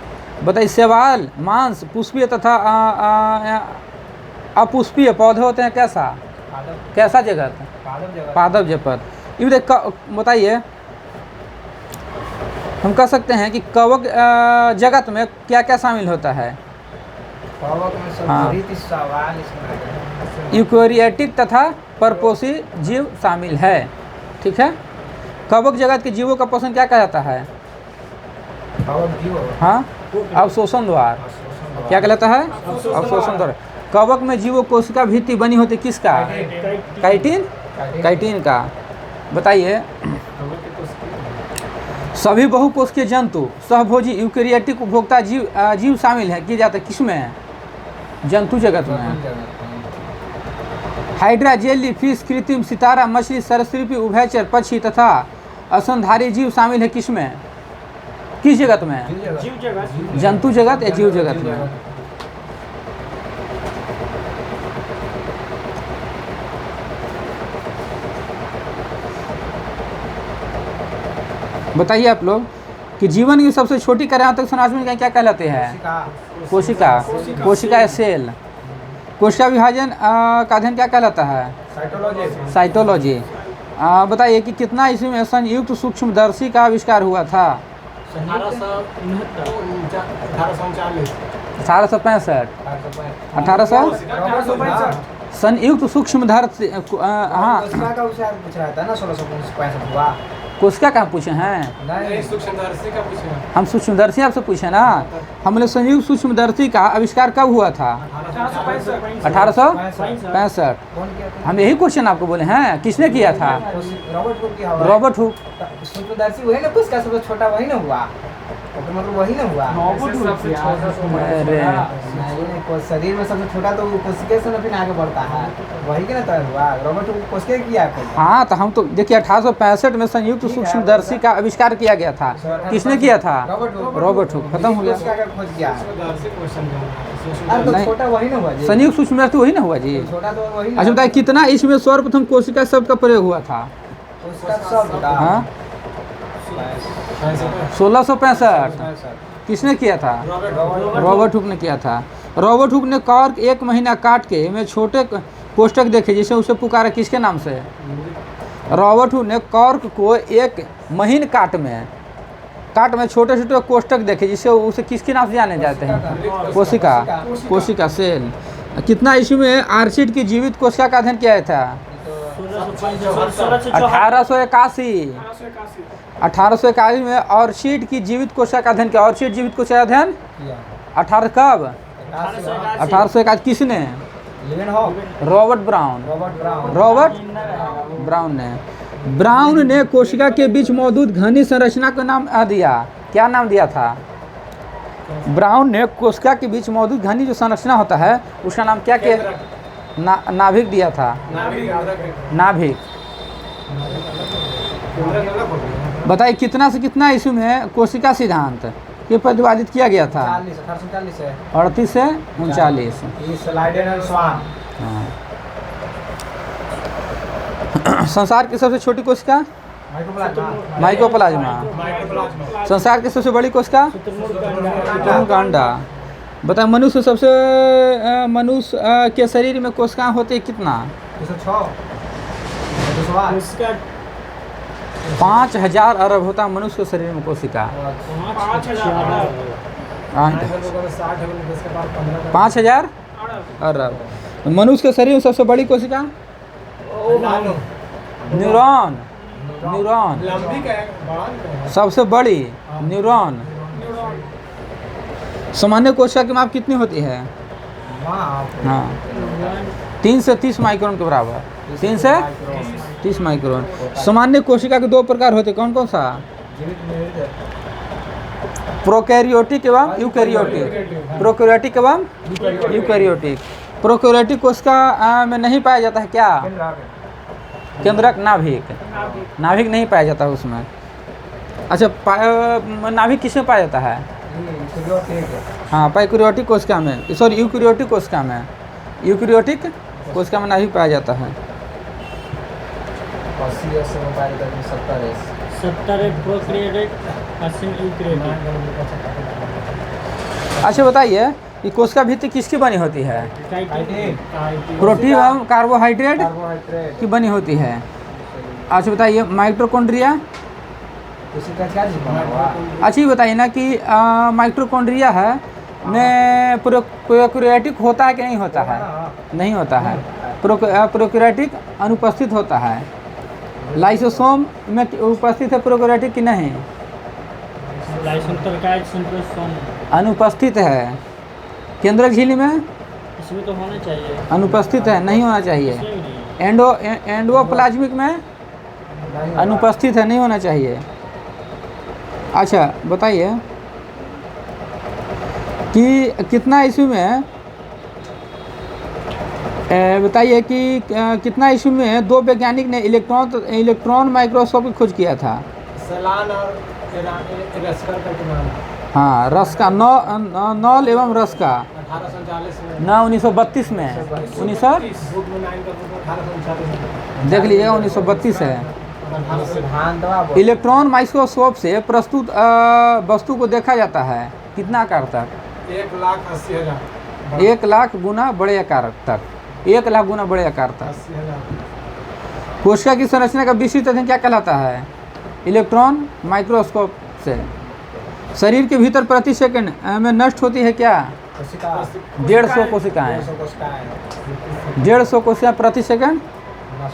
बताइए शैवाल, मांस, पुष्पीय तथा अपुष्पीय पौधे होते हैं कैसा जगत? पादप जगत। ये बताइए हम कह सकते हैं कि कवक जगत में क्या क्या शामिल होता है? हाँ यूकेरियोटिक तथा परपोषी जीव शामिल है, ठीक है। कवक जगत के जीवों का पोषण क्या कहा जाता है? हाँ अवशोषण द्वार। क्या कहलाता है? अवशोषण द्वार। कवक में जीवो कोशिका भित्ति बनी होती किसका? काइटिन, काइटिन का। बताइए, सभी बहुकोशिकीय जंतु सहभोजी यूकेरियोटिक उपभोक्ता जीव शामिल है किए जाते किसमें? जंतु जगत में। हाइड्रा, जेली फिश, कृत्रिम सितारा, मछली, सरीसृप, उभयचर पक्षी तथा स्तनधारी जीव शामिल है किसमें? किस जगत में? जीव जगत। जंतु जगत या जीव जगत में? बताइए आप लोग कि जीवन की सबसे छोटी कार्यात्मक संरचना क्या कहलाते हैं? कोशिका। कोशिका या सेल। कोशिका विभाजन का अध्ययन क्या कहलाता है? साइटोलॉजी। बताइए कि कितना ईस्वी में संयुक्त सूक्ष्मदर्शी का आविष्कार हुआ था? 1865। 1800 संयुक्त सूक्ष्मदर्शी। हाँ, कोशिका कहाँ पूछे हैं? नहीं, सूक्ष्मदर्शी का पूछे हैं। हम सूक्ष्मदर्शी आपसे पूछे ना। हमने संयुक्त सूक्ष्मदर्शी का आविष्कार कब हुआ था? 1865। हम यही क्वेश्चन आपको बोले हैं, किसने किया था? रॉबर्ट हुक किया हुआ। Robert Hooke. सूक्ष्मदर्शी वही ना, कोशिका सबसे छोटा वही ना हुआ, तो मतलब वही ना हुआ। अरे शरीर में सबसे छोटा तो कोशिका से फिर आगे बढ़ता है, वही के ना तय हुआ। रॉबर्ट हुक कोशिका किया। हाँ, तो हम तो देखिए 1865 में संयुक्त सूक्ष्मदर्शी का आविष्कार किया गया था। किसने किया था? Robert Hooke. खत्म हो गया। छोटा वही ना हुआ जी। संयुक्त सूक्ष्मदर्शी वही ना हुआ जी। छोटा तो वही। अच्छा बताइए, कितना ईस्वी में सर्वप्रथम कोशिका शब्द का प्रयोग हुआ था? हाँ, 1665। किसने किया था? रॉबर्ट हुक ने किया था। रॉबर्ट हुक ने कॉर्क 1 महीना काट के में छोटे कोष्ठक देखे जिसे उसे पुकारा किसके नाम से? रॉबर्ट हुक ने कॉर्क को 1 महीन काट में छोटे छोटे कोष्ठक देखे जिसे उसे किसके नाम से जाने जाते हैं? कोशिका। कोशिका, सेल। कितना ईस्वी में आर्चिड की जीवित कोशिका का अध्ययन किया था? 1881। 1881 में ऑर्चिड की जीवित कोशिका का अध्ययन किया। ऑर्चिड जीवित कोशिका का अध्ययन 18 कब? 1881। किसने? Robert brown. रॉबर्ट ब्राउन ने। ब्राउन ने कोशिका के बीच मौजूद घनी संरचना का नाम दिया। क्या नाम दिया था? ब्राउन ने कोशिका के बीच मौजूद घनी जो संरचना होता है उसका नाम क्या किया? नाभिक दिया था। नाभिक। बताइए, कितना से कितना ईस्वी में कोशिका सिद्धांत ये प्रतिपादित किया गया था? 38 से 39। संसार की सबसे छोटी कोशिका? माइकोप्लाज्मा। संसार की सबसे बड़ी कोशिका? अंडा। बताए, मनुष्य के शरीर में कोशिकाएं होती है कितना? 5000 अरब होता है मनुष्य के शरीर में कोशिका। 5000 अरब। मनुष्य के शरीर में सबसे बड़ी कोशिका? न्यूरॉन। सबसे बड़ी न्यूरॉन। सामान्य कोशिका की माप कितनी होती है? हाँ, 3 से 30 माइक्रोन के बराबर। 3 से 30 माइक्रोन। सामान्य कोशिका के 2 प्रकार होते, कौन कौन सा? प्रोकैरियोटिक एवं यूकैरियोटिक। प्रोकैरियोटिक एवं यूकैरियोटिक। प्रोकैरियोटिक कोशिका में नहीं पाया जाता है क्या? केंद्रक, नाभिक नहीं पाया जाता उसमें। अच्छा, नाभिक किसमें पाया जाता है? हाँ, पैक्रियोटिक कोशिका में, सॉरी यूकैरियोटिक कोशिका में। यूकैरियोटिक कोशिका में नाभिक पाया जाता है। 70 प्रोकैरियोटिक, 80 यूकैरियोटिक। अच्छा बताइए कि कोशिका भित्ति किसकी बनी होती है? प्रोटीन एवं कार्बोहाइड्रेट की बनी होती है। अच्छा बताइए, माइटोकॉन्ड्रिया। अच्छा ये बताइए ना कि माइटोकॉन्ड्रिया है में प्रोकैरियोटिक होता है कि नहीं होता है? नहीं होता है। प्रोकैरियोटिक अनुपस्थित होता है। लाइसोसोम में उपस्थित है प्रोकैरियोटिक कि नहीं? अनुपस्थित है। केंद्रक झिल्ली में इसमें तो होना चाहिए, अनुपस्थित है, नहीं होना चाहिए। इसमें भी नहीं। एंडोप्लाज्मिक में नहीं होगा। अनुपस्थित है, नहीं होना चाहिए। अच्छा बताइए कि कितना ईस्वी में बताइए कि कितना ईस्वी में दो वैज्ञानिक ने इलेक्ट्रॉन माइक्रोस्कोप की खोज किया था? सलान और रस्कर का नाम हाँ, रस्का नॉल एवं रस्का 1840 में ना 1932 में 1900 देख लीजिएगा 1932 है। इलेक्ट्रॉन माइक्रोस्कोप से प्रस्तुत वस्तु को देखा जाता है कितना आकार तक? 1,80,000 1 लाख गुना बड़े आकार तक, 1 लाख गुना बड़े आकार तक। 80,000 कोशिका की संरचना का विस्तृत अध्ययन क्या कहलाता है? इलेक्ट्रॉन माइक्रोस्कोप से। शरीर के भीतर प्रति सेकंड में नष्ट होती है क्या? कोशिका 150 कोशिकाएं। 150 कोशिकाएं प्रति सेकंड,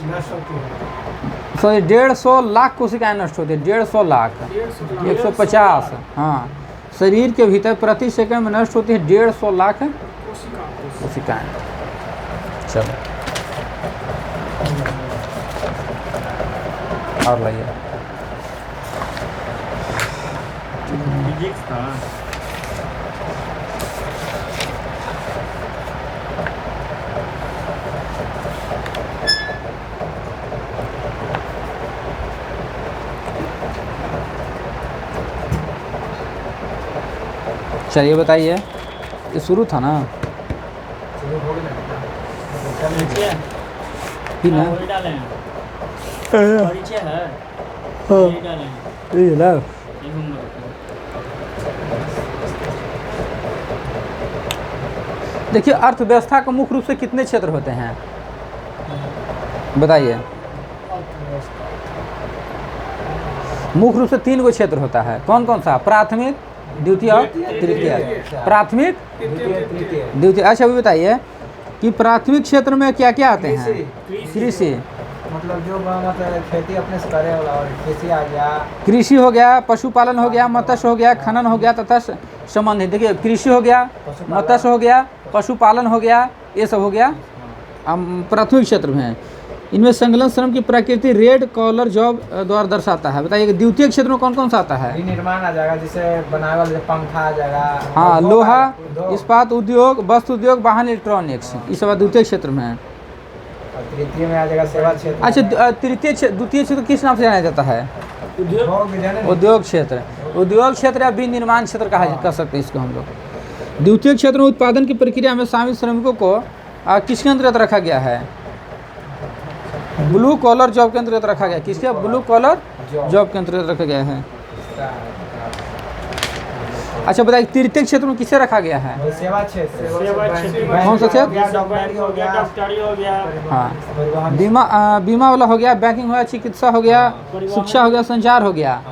नष्ट होती है। सॉरी 150 लाख कोशिकाएं नष्ट होती है। 150 लाख 150, हाँ। शरीर के भीतर प्रति सेकंड में नष्ट होती है 150 लाख कोशिकाएं। चलो और लाइए। फिजिक्स था। चलिए बताइए, ये शुरू था ना? नीचे कि ना? वही डाले हैं, नीचे है, यही डाले हैं, ये ला। ये होमवर्क है। देखिए, अर्थव्यवस्था का मुख्य रूप से कितने क्षेत्र होते हैं बताइए? मुख्य रूप से 3 गो क्षेत्र होता है। कौन कौन सा? प्राथमिक, द्वितीय और तृतीय। प्राथमिक, द्वितीय। अच्छा अभी बताइए कि प्राथमिक क्षेत्र में क्या क्या आते हैं? कृषि, मतलब जो मतलब खेती अपने से करे वाला, और कृषि आ गया, कृषि हो गया, पशुपालन हो गया, मत्स्य हो गया, खनन हो गया तथा संबंधित। देखिए, कृषि हो गया, मत्स्य हो गया, पशुपालन हो गया, ये सब हो गया प्राथमिक क्षेत्र में। इनमें संलग्न श्रम की प्रकृति रेड कॉलर जॉब द्वारा दर्शाता है। बताइए द्वितीय क्षेत्र में कौन कौन सा आता है? निर्माण आ जाएगा, जिसे बनाने वाले पंखा आ जाएगा। हाँ, लोहा, इस्पात उद्योग, वस्त्र उद्योग, वाहन, इलेक्ट्रॉनिक्स, ये सब द्वितीय क्षेत्र में है। और तृतीय में आ जाएगा सेवा क्षेत्र। अच्छा, द्वितीय क्षेत्र किस नाम से जाना जाता है? उद्योग क्षेत्र। उद्योग क्षेत्र या विनिर्माण क्षेत्र कहा कर सकते हैं इसको हम लोग। द्वितीय क्षेत्र में उत्पादन की प्रक्रिया में शामिल श्रमिकों को किसके अंतर्गत रखा गया है? ब्लू कॉलर जॉब के अंतर्गत रखा गया। किसके? ब्लू कॉलर जॉब के अंतर्गत रखा गया है। अच्छा बताइए, तृतीय क्षेत्र में किसे रखा गया है? सेवा क्षेत्र। कौन सा क्षेत्र? डॉक्टरी हो गया, हाँ, बीमा वाला हो गया, बैंकिंग हो गया, चिकित्सा हो गया, शिक्षा हो गया, संचार हो गया।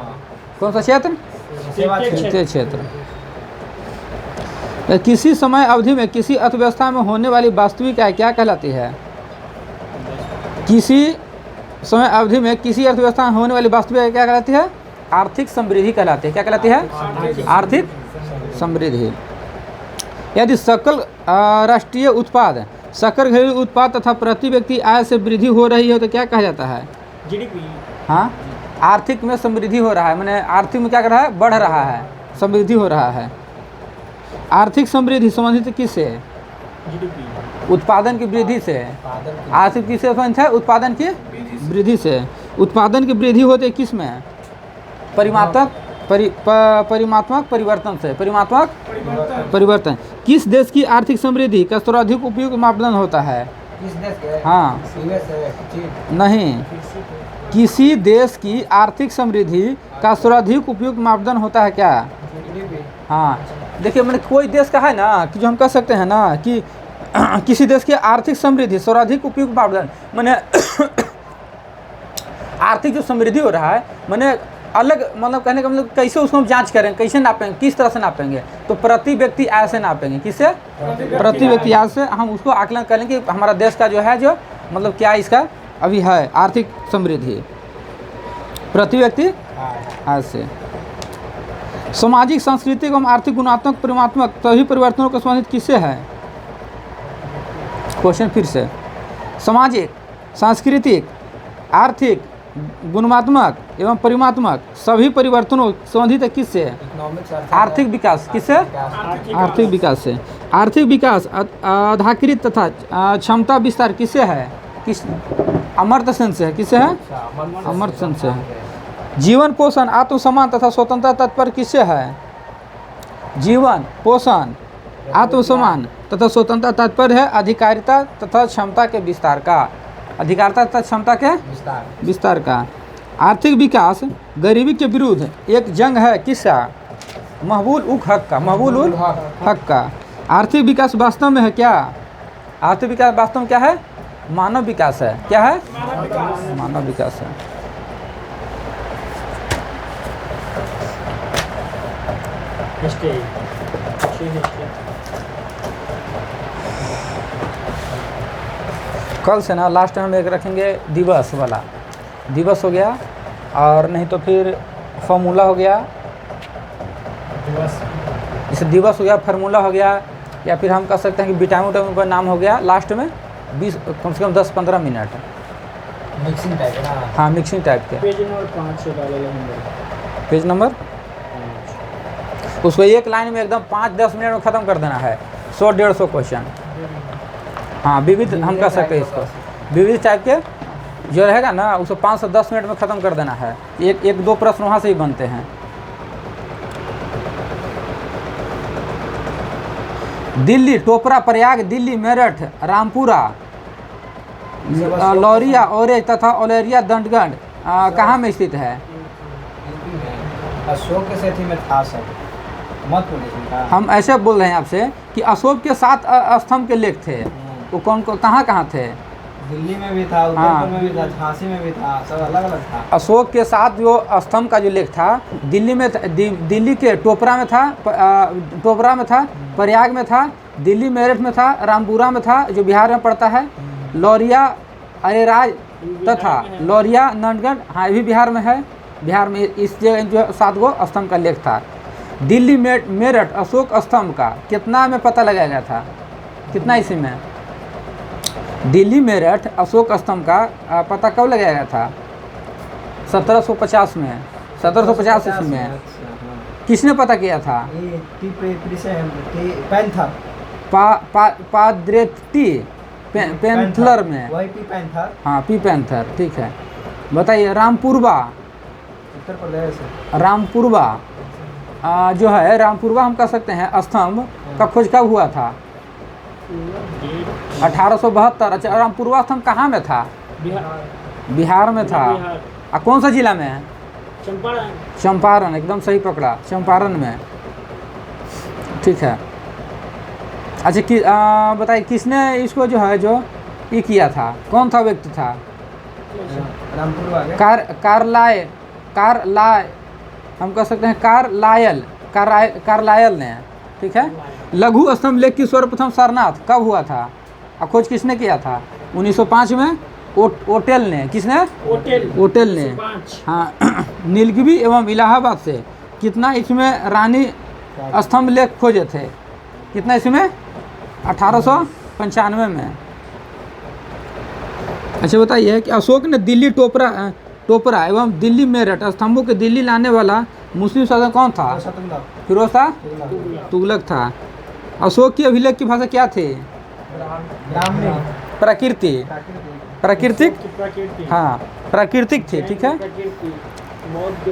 कौन सा क्षेत्र? तृतीय क्षेत्र। किसी समय अवधि में किसी अर्थव्यवस्था में होने वाली वास्तविक आय क्या कहलाती है? किसी समय अवधि में किसी अर्थव्यवस्था में होने वाली वास्तविक आय क्या कहलाती है? आर्थिक समृद्धि कहलाती है। क्या कहलाती है? आर्थिक समृद्धि। यदि सकल राष्ट्रीय उत्पाद, सकल घरेलू उत्पाद तथा प्रति व्यक्ति आय से वृद्धि हो रही है तो क्या कहा जाता है? जीडीपी। हाँ, आर्थिक में समृद्धि हो रहा है, मैंने आर्थिक में क्या कर रहा है? बढ़ रहा है, समृद्धि हो रहा है। आर्थिक समृद्धि संबंधित किससे? जीडीपी। उत्पादन की वृद्धि से। आर्थिक किससे संबंधित है? उत्पादन की वृद्धि से। उत्पादन की वृद्धि होती है किस में? परिमात्रात्मक परिवर्तन से। परिमात्रात्मक परिवर्तन। किस देश की आर्थिक समृद्धि का सर्वाधिक उपयुक्त मापदंड होता है? किस देश के? हाँ, चीन। नहीं, किसी देश की आर्थिक समृद्धि का सर्वाधिक उपयुक्त मापदंड होता है क्या? हाँ, देखिए मैंने कोई देश का है ना कि जो हम कह सकते हैं ना कि किसी देश की आर्थिक समृद्धि सर्वाधिक उपयुक्त मापदंड, मैंने आर्थिक जो समृद्धि हो रहा है, मैंने अलग मतलब कहने का मतलब कैसे उसको हम जांच करें, कैसे नापेंगे, किस तरह से नापेंगे? तो प्रति व्यक्ति आय से नापेंगे। किससे? प्रति व्यक्ति आय से हम उसको आकलन करेंगे कि हमारा देश का जो है जो मतलब क्या इसका अभी है आर्थिक समृद्धि प्रति व्यक्ति आय से। सामाजिक, सांस्कृतिक एवं आर्थिक गुणात्मक परिमाणात्मक सभी परिवर्तनों को संबंधित किससे है? क्वेश्चन फिर से, सामाजिक, सांस्कृतिक, आर्थिक, गुणात्मक एवं परिमाणात्मक सभी परिवर्तनों संबंधित किससे है? इकोनॉमिक्स आर्थिक विकास किससे? आर्थिक विकास से। आर्थिक विकास अधाकृत तथा क्षमता विस्तार किससे है? किस? अमर्त्य सेन से है। किससे है? अमर्त्य सेन से है। जीवन पोषण, आत्मसम्मान तथा स्वतंत्रता तत्पर किससे है? जीवन पोषण, आत्मसम्मान तथा स्वतंत्रता तात्पर्य है अधिकारिता तथा क्षमता के विस्तार का। अधिकारिता तथा क्षमता के विस्तार का। आर्थिक विकास गरीबी के विरुद्ध एक जंग है किसका? महबूब उल हक का। महबूब उल हक का। आर्थिक विकास वास्तव में है क्या? आर्थिक विकास वास्तव में क्या है? मानव विकास है। क्या है? मानव विकास है। कल से ना लास्ट टाइम हम एक रखेंगे दिवस वाला। दिवस हो गया, और नहीं तो फिर फॉर्मूला हो गया। जैसे दिवस हो गया, फार्मूला हो गया, या फिर हम कह सकते हैं कि विटामिन का नाम हो गया। लास्ट में 20 कम से कम 10-15 मिनट मिक्सिंग टाइप है ना। हाँ, मिक्सिंग टाइप के। पेज नंबर 5 से डालेगा। पेज नंबर, उसको एक लाइन में एकदम 5-10 मिनट में ख़त्म कर देना है। 100-150 क्वेश्चन। हाँ, विविध हम कह सकते हैं इसको। विविध टाइप के जो रहेगा ना, उसको 5 से 10 मिनट में ख़त्म कर देना है। एक दो प्रश्न वहाँ से ही बनते हैं। दिल्ली, टोपरा, प्रयाग, दिल्ली, मेरठ, रामपुरा, लौरिया, औरेज तथा औलेरिया दंडगढ़ कहाँ में स्थित है? अशोक के सेठी में था सब। मत बोलिए। हम ऐसे बोल रहे हैं आपसे कि अशोक के 7 स्तंभ के लेख थे। वो कौन कहाँ थे? दिल्ली में भी था, उदयपुर में भी था, झांसी में भी था, सब अलग अलग था। अशोक के 7 जो स्तंभ का जो लेख था, दिल्ली में दिल्ली के टोपरा में था, टोपरा में था, प्रयाग में था, दिल्ली मेरठ में था, रामपुरा में था जो बिहार में पड़ता है, लौरिया अरेराज तथा लौरिया नंदगढ़, हाँ ये भी बिहार में है। बिहार में इस जगह जो 7 गो स्तंभ का लेख था। दिल्ली मेरठ अशोक स्तंभ का कितना में पता लगाया गया था? कितना ईस्वी में? दिल्ली मेरठ अशोक स्तंभ का पता कब लगाया गया था? 1750 में। 1750 ईस्वी में। किसने पता किया था? पाद्रेटी पैंथलर में। हाँ, पी पैंथर, ठीक है। बताइए, रामपुरवा, उत्तर प्रदेश। रामपुरवा जो है, रामपुरवा हम कह सकते हैं स्तंभ का खोज कब हुआ था? 1872। अच्छा, रामपुरवा स्तंभ कहाँ में था? बिहार में था। कौन सा जिला में है? चंपारण, एकदम सही पकड़ा, चंपारण में, ठीक है। अच्छा, बताइए किसने इसको जो है जो ये किया था? कौन था व्यक्ति था? कार्लाय हम कह सकते हैं कार्लायल ने, ठीक है। लघु स्तंभ लेख की सर्वप्रथम सारनाथ कब हुआ था? खोज किसने किया था? 1905 में ओटेल ने। किसने? ओटेल ने। हाँ, नीलगिरी एवं इलाहाबाद से कितना इसमें रानी स्तंभ लेख खोजे थे? कितना इसमें? 1895 में। अच्छा, बताइए कि अशोक ने दिल्ली टोपरा एवं दिल्ली मेरठ स्तंभों के दिल्ली लाने वाला मुस्लिम शासक कौन था? फिरोज शाह तुगलक था। अशोक की अभिलेख की भाषा क्या थी? प्राकृतिक, हाँ, प्राकृतिक थी, ठीक है।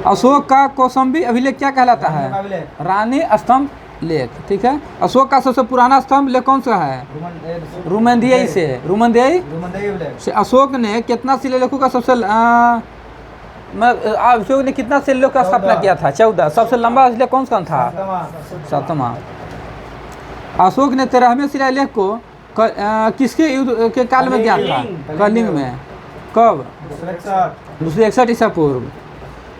अशोक का कौशाम्बी अभिलेख क्या कहलाता है? रानी स्तंभ लेख, ठीक है। अशोक का सबसे पुराना स्तंभ लेख कौन सा है? रुमनदेई से। रुमनदेई से अशोक ने कितना शिलालेखों का अशोक ने कितना शिलालेख का स्थापना किया था? 14। सबसे लंबा शिलालेख कौन सा था? 7वां। अशोक ने 13वें शिलालेख को किसके युद्ध के काल में दिया था? कलिंग में। कब? 261 ईसा पूर्व।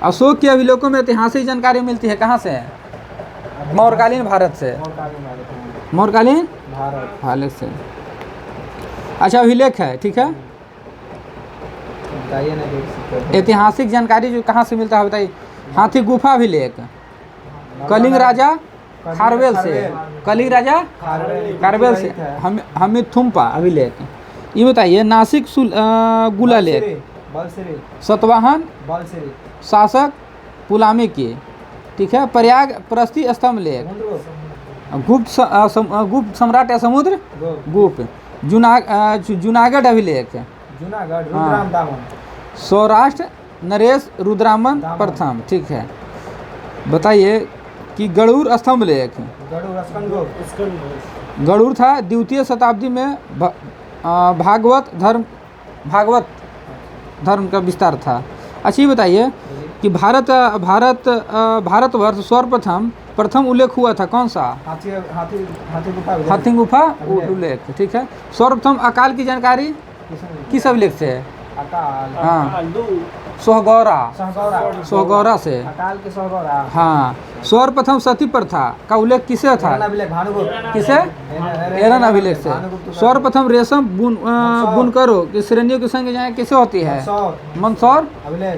अशोक के अभिलेखों में ऐतिहासिक जानकारी मिलती है कहाँ से? मौर्यकालीन भारत से। मौर्यकालीन भारत से। अच्छा, अभिलेख है, ठीक है। ऐतिहासिक जानकारी जो कहाँ से मिलता है बताइए? हाथी गुफा अभिलेख, कलिंग राजा खारवेल से, कलिंग राजा खारवेल से, हमिद थुम्पा अभिलेख। ये बताइए नासिक गुलालेख, सतवाहन शासक पुलामी की, ठीक है। प्रयाग प्रस्थि स्तंभ लेख, गुप्त सम्राट या समुद्र गुप्त। जूनागढ़ अभिलेख, सौराष्ट्र नरेश रुद्रामन प्रथम, ठीक है। बताइए कि गरुड़ स्तंभ लेख, गरुड़ था द्वितीय शताब्दी में भागवत धर्म का विस्तार था। अच्छा ये बताइए कि भारतवर्ष सर्वप्रथम उल्लेख हुआ था कौन सा? हाथी गुफा उल्लेख, ठीक है। सर्वप्रथम अकाल की जानकारी किस अभिलेख से है? हाँ सोहगौरा से, अकाल के सोहगौरा। हाँ। सर्वप्रथम सती प्रथा का उल्लेख किसे था? किसे? एरन अभिलेख से। सर्वप्रथम रेशम बुनकरों की श्रेणियों की संख्या किसे होती है? मंदसौर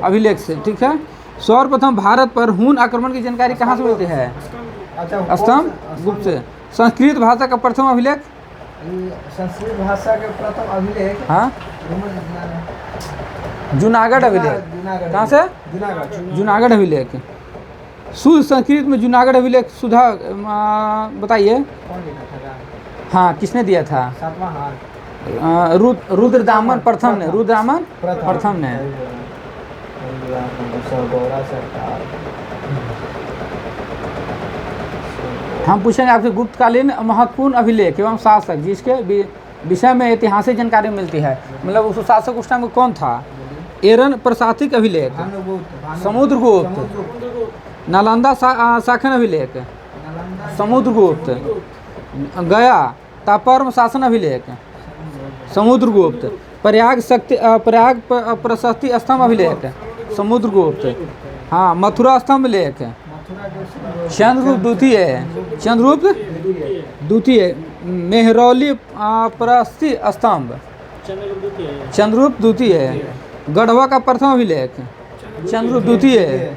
अभिलेख से, ठीक है। सर्वप्रथम भारत पर हून आक्रमण की जानकारी कहाँ से मिलती है? स्तंभ गुप्त से। संस्कृत भाषा का प्रथम अभिलेख? संस्कृत भाषा के प्रथम अभिलेख, हाँ जूनागढ़ अभिलेख। कहाँ से? जूनागढ़ अभिलेख। शुद्ध संस्कृत में जूनागढ़ अभिलेख सुधा बताइए। कौन लिखा था? हाँ किसने दिया था? सातवाहन रुद्रदामन प्रथम ने, रुद्रदामन प्रथम ने। हम पूछेंगे आपसे गुप्तकालीन महत्वपूर्ण अभिलेख एवं शासक जिसके विषय में ऐतिहासिक जानकारी मिलती है, मतलब उस शासक उस टाइम में कौन था? एरन प्रशासनिक अभिलेख, समुद्रगुप्त। नालंदा शासन अभिलेख, समुद्रगुप्त। गया तापर्म शासन अभिलेख, समुद्रगुप्त। प्रयाग प्रशस्ति स्तंभ अभिलेख, समुद्रगुप्त। हाँ मथुरा स्तंभ लेख, चंद्रगुप्त द्वितीय। मेहरौली प्रस्थि स्तंभ, चंद्रगुप्त द्वितीय। गढ़वा का प्रथम अभिलेख, चंद्रगुप्त द्वितीय।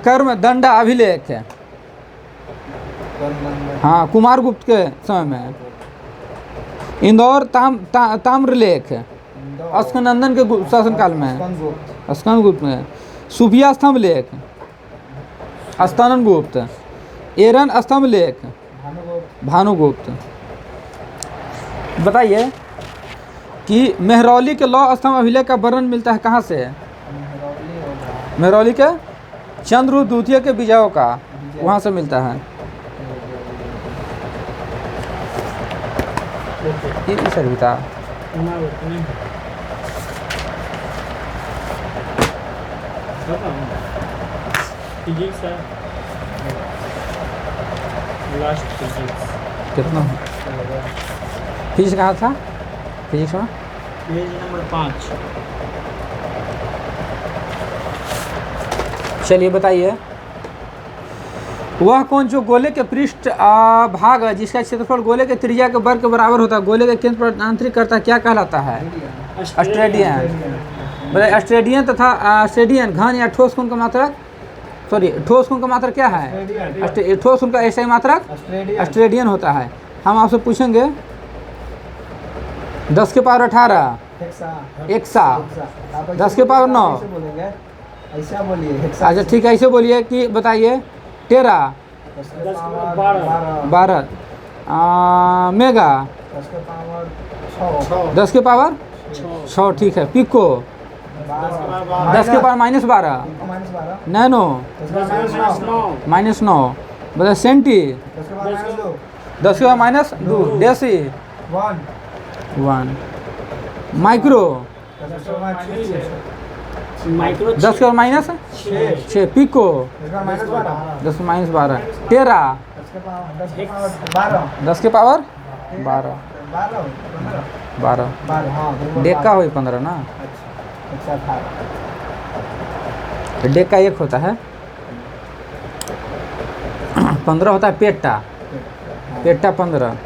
कर्म दंडा अभिलेख, हाँ कुमारगुप्त के समय में। इंदौर ताम्रलेख, अस्कनंदन के शासनकाल में, स्कंदगुप्त में। सुफिया स्तंभ लेख, स्तननगुप्त। एरन स्तंभ लेख, भानुगुप्त। बताइए कि मेहरौली के लौह स्तंभ अभिलेख का वर्णन मिलता है कहाँ से? मेहरौली के चंद्रगुप्त द्वितीय के विजयों का वहाँ से मिलता है। ये सर बता फिजिक्स है, लास्ट फिजिक्स कितना? फिजिक्स कहाँ था? फिजिक्स में पेज नंबर 5। चलिए बताइए वह कौन जो गोले के पृष्ठ भाग है जिसका क्षेत्रफल गोले के त्रिज्या के वर्ग के बराबर होता है, गोले के केंद्र पर आंतरिक करता क्या कहलाता है? अस्ट्रेडियन। बोले अस्ट्रेडियन तथा अस्ट्रेडियन घन या ठोस कोण का मात्रक, सॉरी ठोस कोण का मात्रक क्या है? ठोस कोण का ऐसा ही मात्रक अस्ट्रेडियन होता है। हम आपसे पूछेंगे 10 के पावर 18 एक्सा, 10 के पावर 9। ऐसा बोलिए। अच्छा ठीक है ऐसे बोलिए कि बताइए टेरा 12 मेगा 10 के पावर 6, ठीक है। पिको 10 के पावर -12, नैनो -9। बताइए सेंटी 10 के पावर -2, डेसी 1। माइक्रो 10 के पावर -6, पिको 10 के -12, टेरा 10 के पावर 12। डेका हुई 15 ना, डेका 1 होता है, 15 होता है पेटा 15।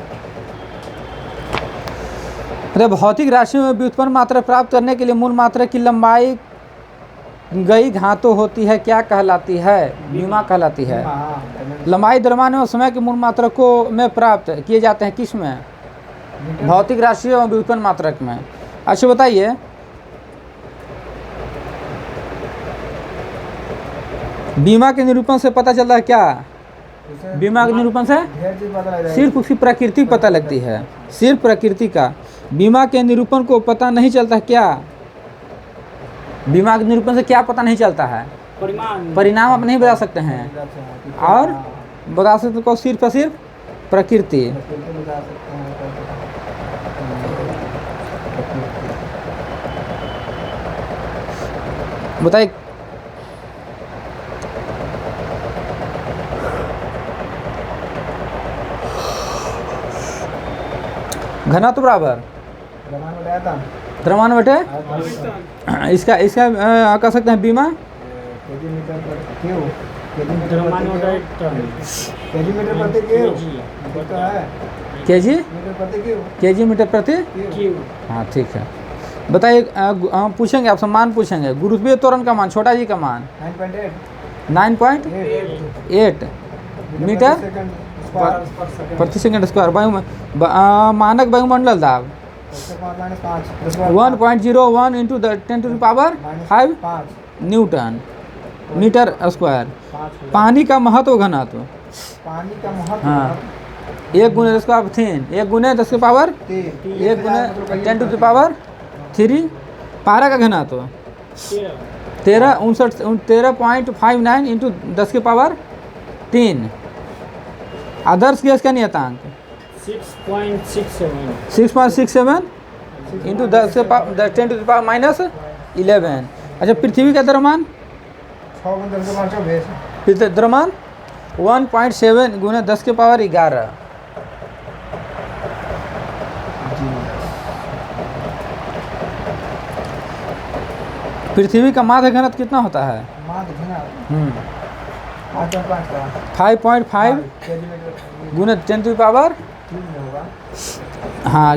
भौतिक राशियों में व्युत्पन्न मात्रा प्राप्त करने के लिए मूल मात्रा की लंबाई गई घातों होती है क्या कहलाती है? बीमा कहलाती है। हाँ, लंबाई द्रव्यमान एवं समय के मूल मात्रक को में प्राप्त किए जाते हैं किस में? भौतिक राशि एवं व्युत्पन्न मात्रक में। अच्छा बताइए, बीमा के निरूपण से पता चलता है क्या? उसे बीमा के निरूपण से ढेर चीज पता लग जाएगी। सिर्फ उसकी प्रकृति पता लगती है, सिर्फ प्रकृति का। बीमा के निरूपण को पता नहीं चलता क्या? बीमा के निरूपण से क्या पता नहीं चलता है? परिमाण परिणाम आप नहीं बता सकते हैं, और बता सकते को सिर्फ और सिर्फ प्रकृति। बताइए, घनत्व बराबर द्रव्यमान बटे इसका कह सकते हैं बीमा द्रव्यमान बटे केजी मीटर प्रति क्यू तो है केजी मीटर प्रति क्यू केजी मीटर प्रति। क्यू। हाँ ठीक है। बताइए, हम पूछेंगे आपसे, मान पूछेंगे, गुरुत्वीय त्वरण का मान, छोटा जी का मान 9.8 मीटर प्रति सेकंड स्क्वायर। मानक वायुमंडल दाब 1.01 इंटू 10⁻⁵ न्यूटन मीटर स्क्वायर। पानी का महत्व घनत्व, पानी का महत्व हाँ, 1 गुने 10 का 3, 1 गुने 10 के पावर 1 गुने 10⁻³ पारा का घनत्व 13.59 इंटू 10 के पावर 3। आदर्श गैस का नियतांक 6.67 इंटू 10⁻11। अच्छा, पृथ्वी का द्रव्यमान, 6 द्रव्यमान 1.7 गुने 10 के पावर 11। पृथ्वी का माध्य घनत्व कितना होता है? 5.5 गुने 10⁻, हाँ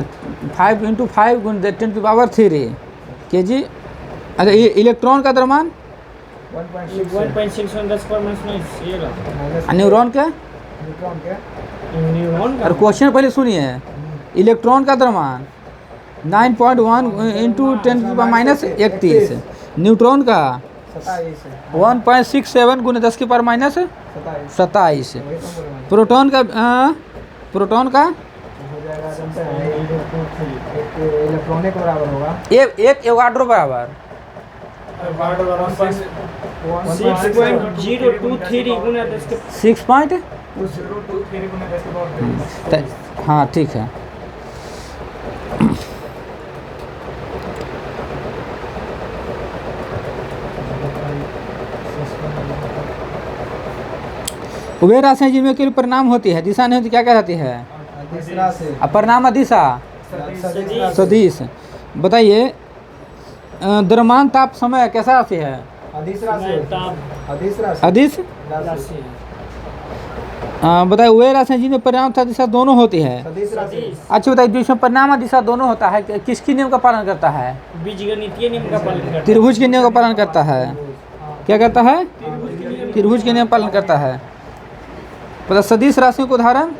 5 इंटू 5 गुने 10⁻³ kg। अच्छा, ये इलेक्ट्रॉन का द्रव्यमान, 1.61 10 पर -9 ये रहा। न्यूरॉन का, न्यूरॉन का और क्वेश्चन पहले सुनिए, इलेक्ट्रॉन का द्रव्यमान 9.1 इंटू 10⁻31। न्यूट्रॉन का 1.67 गुने 10 के पावर -27। प्रोटॉन का इलेक्ट्रॉनिक बराबर होगा एक एवोगाड्रो बराबर 6.023 गुना 10 के 6 पॉइंट। हाँ ठीक है। वे राशियाँ जिनमें केवल परिणाम होती है, दिशा नहीं होती, क्या कहलाती है? परिणाम दिशा सदिश। बताइए, द्रव्यमान ताप समय कैसा राशि है? अदिश। बताइए, वे राशियाँ जिनमें परिणाम तथा दिशा दोनों होती है। अच्छा बताइए, जिसमें परिणाम और दिशा दोनों होता है, किसकी नियम का पालन करता है? बीजगणितीय नियम का पालन करता है। त्रिभुज के नियम का पालन करता है। क्या करता है? त्रिभुज के नियम पालन करता है। पता सदिश राशियों को उदाहरण,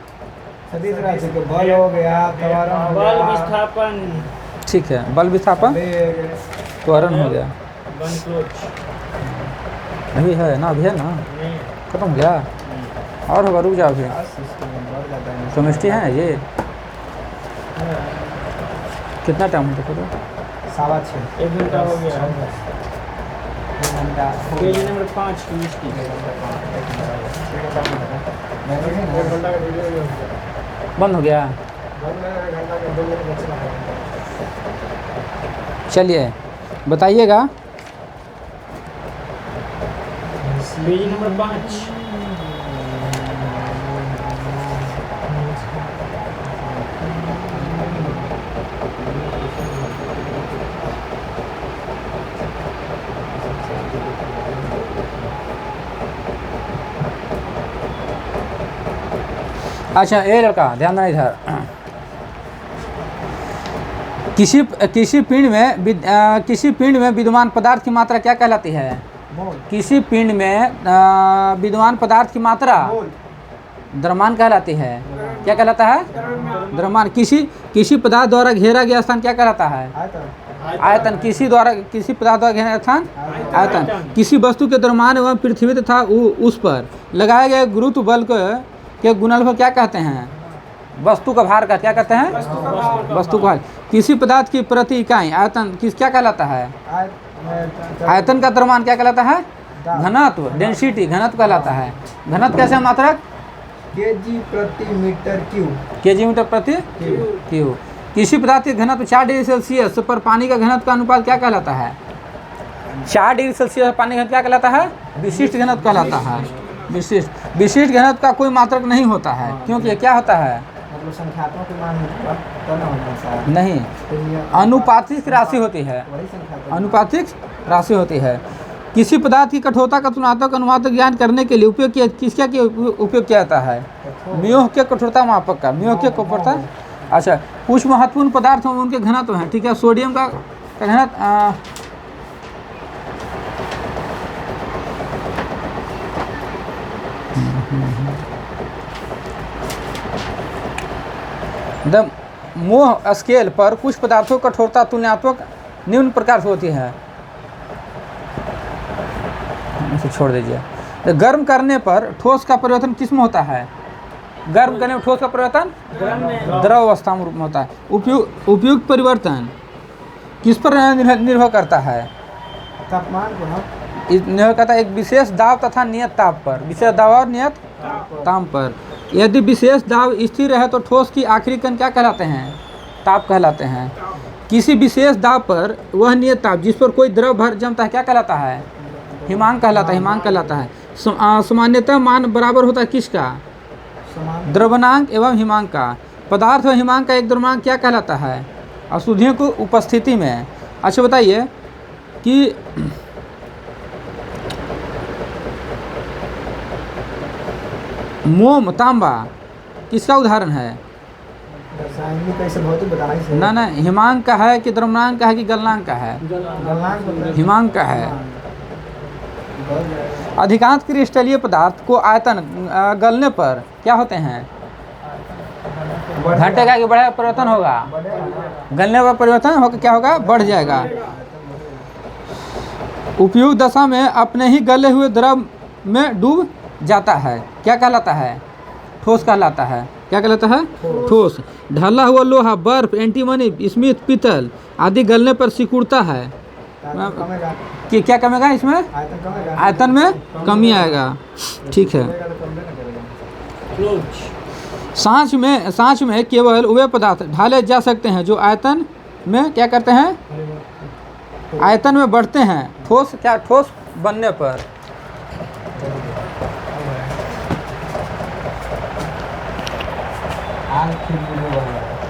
सदिश राशि के बल हो गया, त्वरण हो बल गया, विस्थापन ठीक है, बल विस्थापन वेग, त्वरण हो गया। वन क्लोज अभी है ना, अभी है ना, खत्म हो गया और होगा, रुक जाओ अभी। केमिस्ट्री है ये, कितना टाइम होता है? 6:15 1 घंटा हो गया। घंटा पेज नंबर 5 केमिस्ट्री। बंद हो गया। चलिए बताइएगा, पेज नंबर 5। अच्छा ये लड़का ध्यान देना इधर, किसी पिंड में विद्यमान पदार्थ की मात्रा क्या कहलाती है? मोल। किसी पिंड में विद्यमान पदार्थ की मात्रा मोल। द्रव्यमान कहलाती है। क्या कहलाता है? द्रव्यमान। किसी पदार्थ द्वारा घेरा गया स्थान क्या कहलाता है? आयतन। किसी पदार्थ द्वारा घेरा स्थान आयतन। किसी वस्तु के द्रव्यमान एवं पृथ्वी तथा उस पर लगाए गए गुरुत्व बल के गुणनफल क्या कहते हैं? वस्तु का भार का क्या कहते हैं? वस्तु का भार। किसी पदार्थ की प्रति इकाई आयतन क्या कहलाता है? आयतन का द्रव्यमान क्या कहलाता है? घनत्व। डेंसिटी घनत्व कहलाता है। घनत्व कैसे मात्रक? केजी प्रति मीटर क्यूब। केजी मीटर प्रति क्यूब। किसी पदार्थ की घनत्व 4 डिग्री सेल्सियस पर पानी का घनत्व का अनुपात क्या कहलाता है? 4 डिग्री सेल्सियस पर पानी का क्या कहलाता है? विशिष्ट घनत्व कहलाता है। विशिष्ट घनत्व का कोई मात्रक नहीं होता है, क्योंकि ये क्या होता है? मतलब संख्यात्मक मान तो ना होना चाहिए। नहीं, अनुपातिक राशि होती है। वही संख्यात्मक। अनुपातिक राशि होती है। किसी पदार्थ की कठोरता का तुलनात्मक अनुपात ज्ञान करने के लिए उपयोग किया जाता है? म्योह के कठोरता मापक का। म्योह के कठोरता। अच्छा, कुछ महत्वपूर्ण पदार्थ हैं उनके घनत्व हैं, ठीक है। सोडियम का घनत्व द मोह स्केल पर कुछ पदार्थों की कठोरता तुलनात्मक निम्न प्रकार से होती है। इसे छोड़ दीजिए। गर्म करने पर ठोस का परिवर्तन किस में होता है? गर्म करने में ठोस का परिवर्तन द्रव अवस्था में रूप में होता है। उपयुक्त परिवर्तन किस पर निर्भर करता है? तापमान को ना निर्भर करता है एक विशेष दाब तथा नियत ताप पर। विशेष दाब और नियत ताप पर। यदि विशेष दाब स्थिर है तो ठोस की आखिरी कण क्या कहलाते हैं? ताप कहलाते हैं। किसी विशेष दाब पर वह नियत ताप जिस पर कोई द्रव भर जमता है क्या कहलाता है? हिमांक कहलाता है। हिमांक कहलाता है। सामान्यतः मान बराबर होता है किसका? द्रव्यमानांक एवं हिमांक का। पदार्थ और हिमांक का एक द्रव्यमानांक क्या कहलाता है? अशुद्धियों की उपस्थिति में। अच्छा बताइए कि मोम तांबा किसका उदाहरण है? रासायनिक कैसे भौतिक बताना ही सही। ना हिमांक का है कि द्रव्यमानांक का है कि गलनांक का है? हिमांक का है। अधिकांश क्रिस्टलीय पदार्थ को आयतन गलने पर क्या होते हैं? घटेगा कि बढ़ेगा? परिवर्तन होगा। गलने पर परिवर्तन होगा, क्या होगा? बढ़ जाएगा। उपयुक्त दशा में अपने ही गले हुए द्रव में डूब जाता है। क्या कहलाता है? ठोस कहलाता है। क्या कहलाता है? ठोस। ढला हुआ लोहा, बर्फ, एंटीमनी, स्मिथ, पीतल आदि गलने पर सिकुड़ता है। कि क्या कमेगा इसमें? आयतन में कमी आएगा। ठीक है। सांच में केवल वे पदार्थ ढाले जा सकते हैं जो आयतन में क्या करते हैं? आयतन में बढ़ते हैं। ठोस क्या? ठोस बनने पर। आग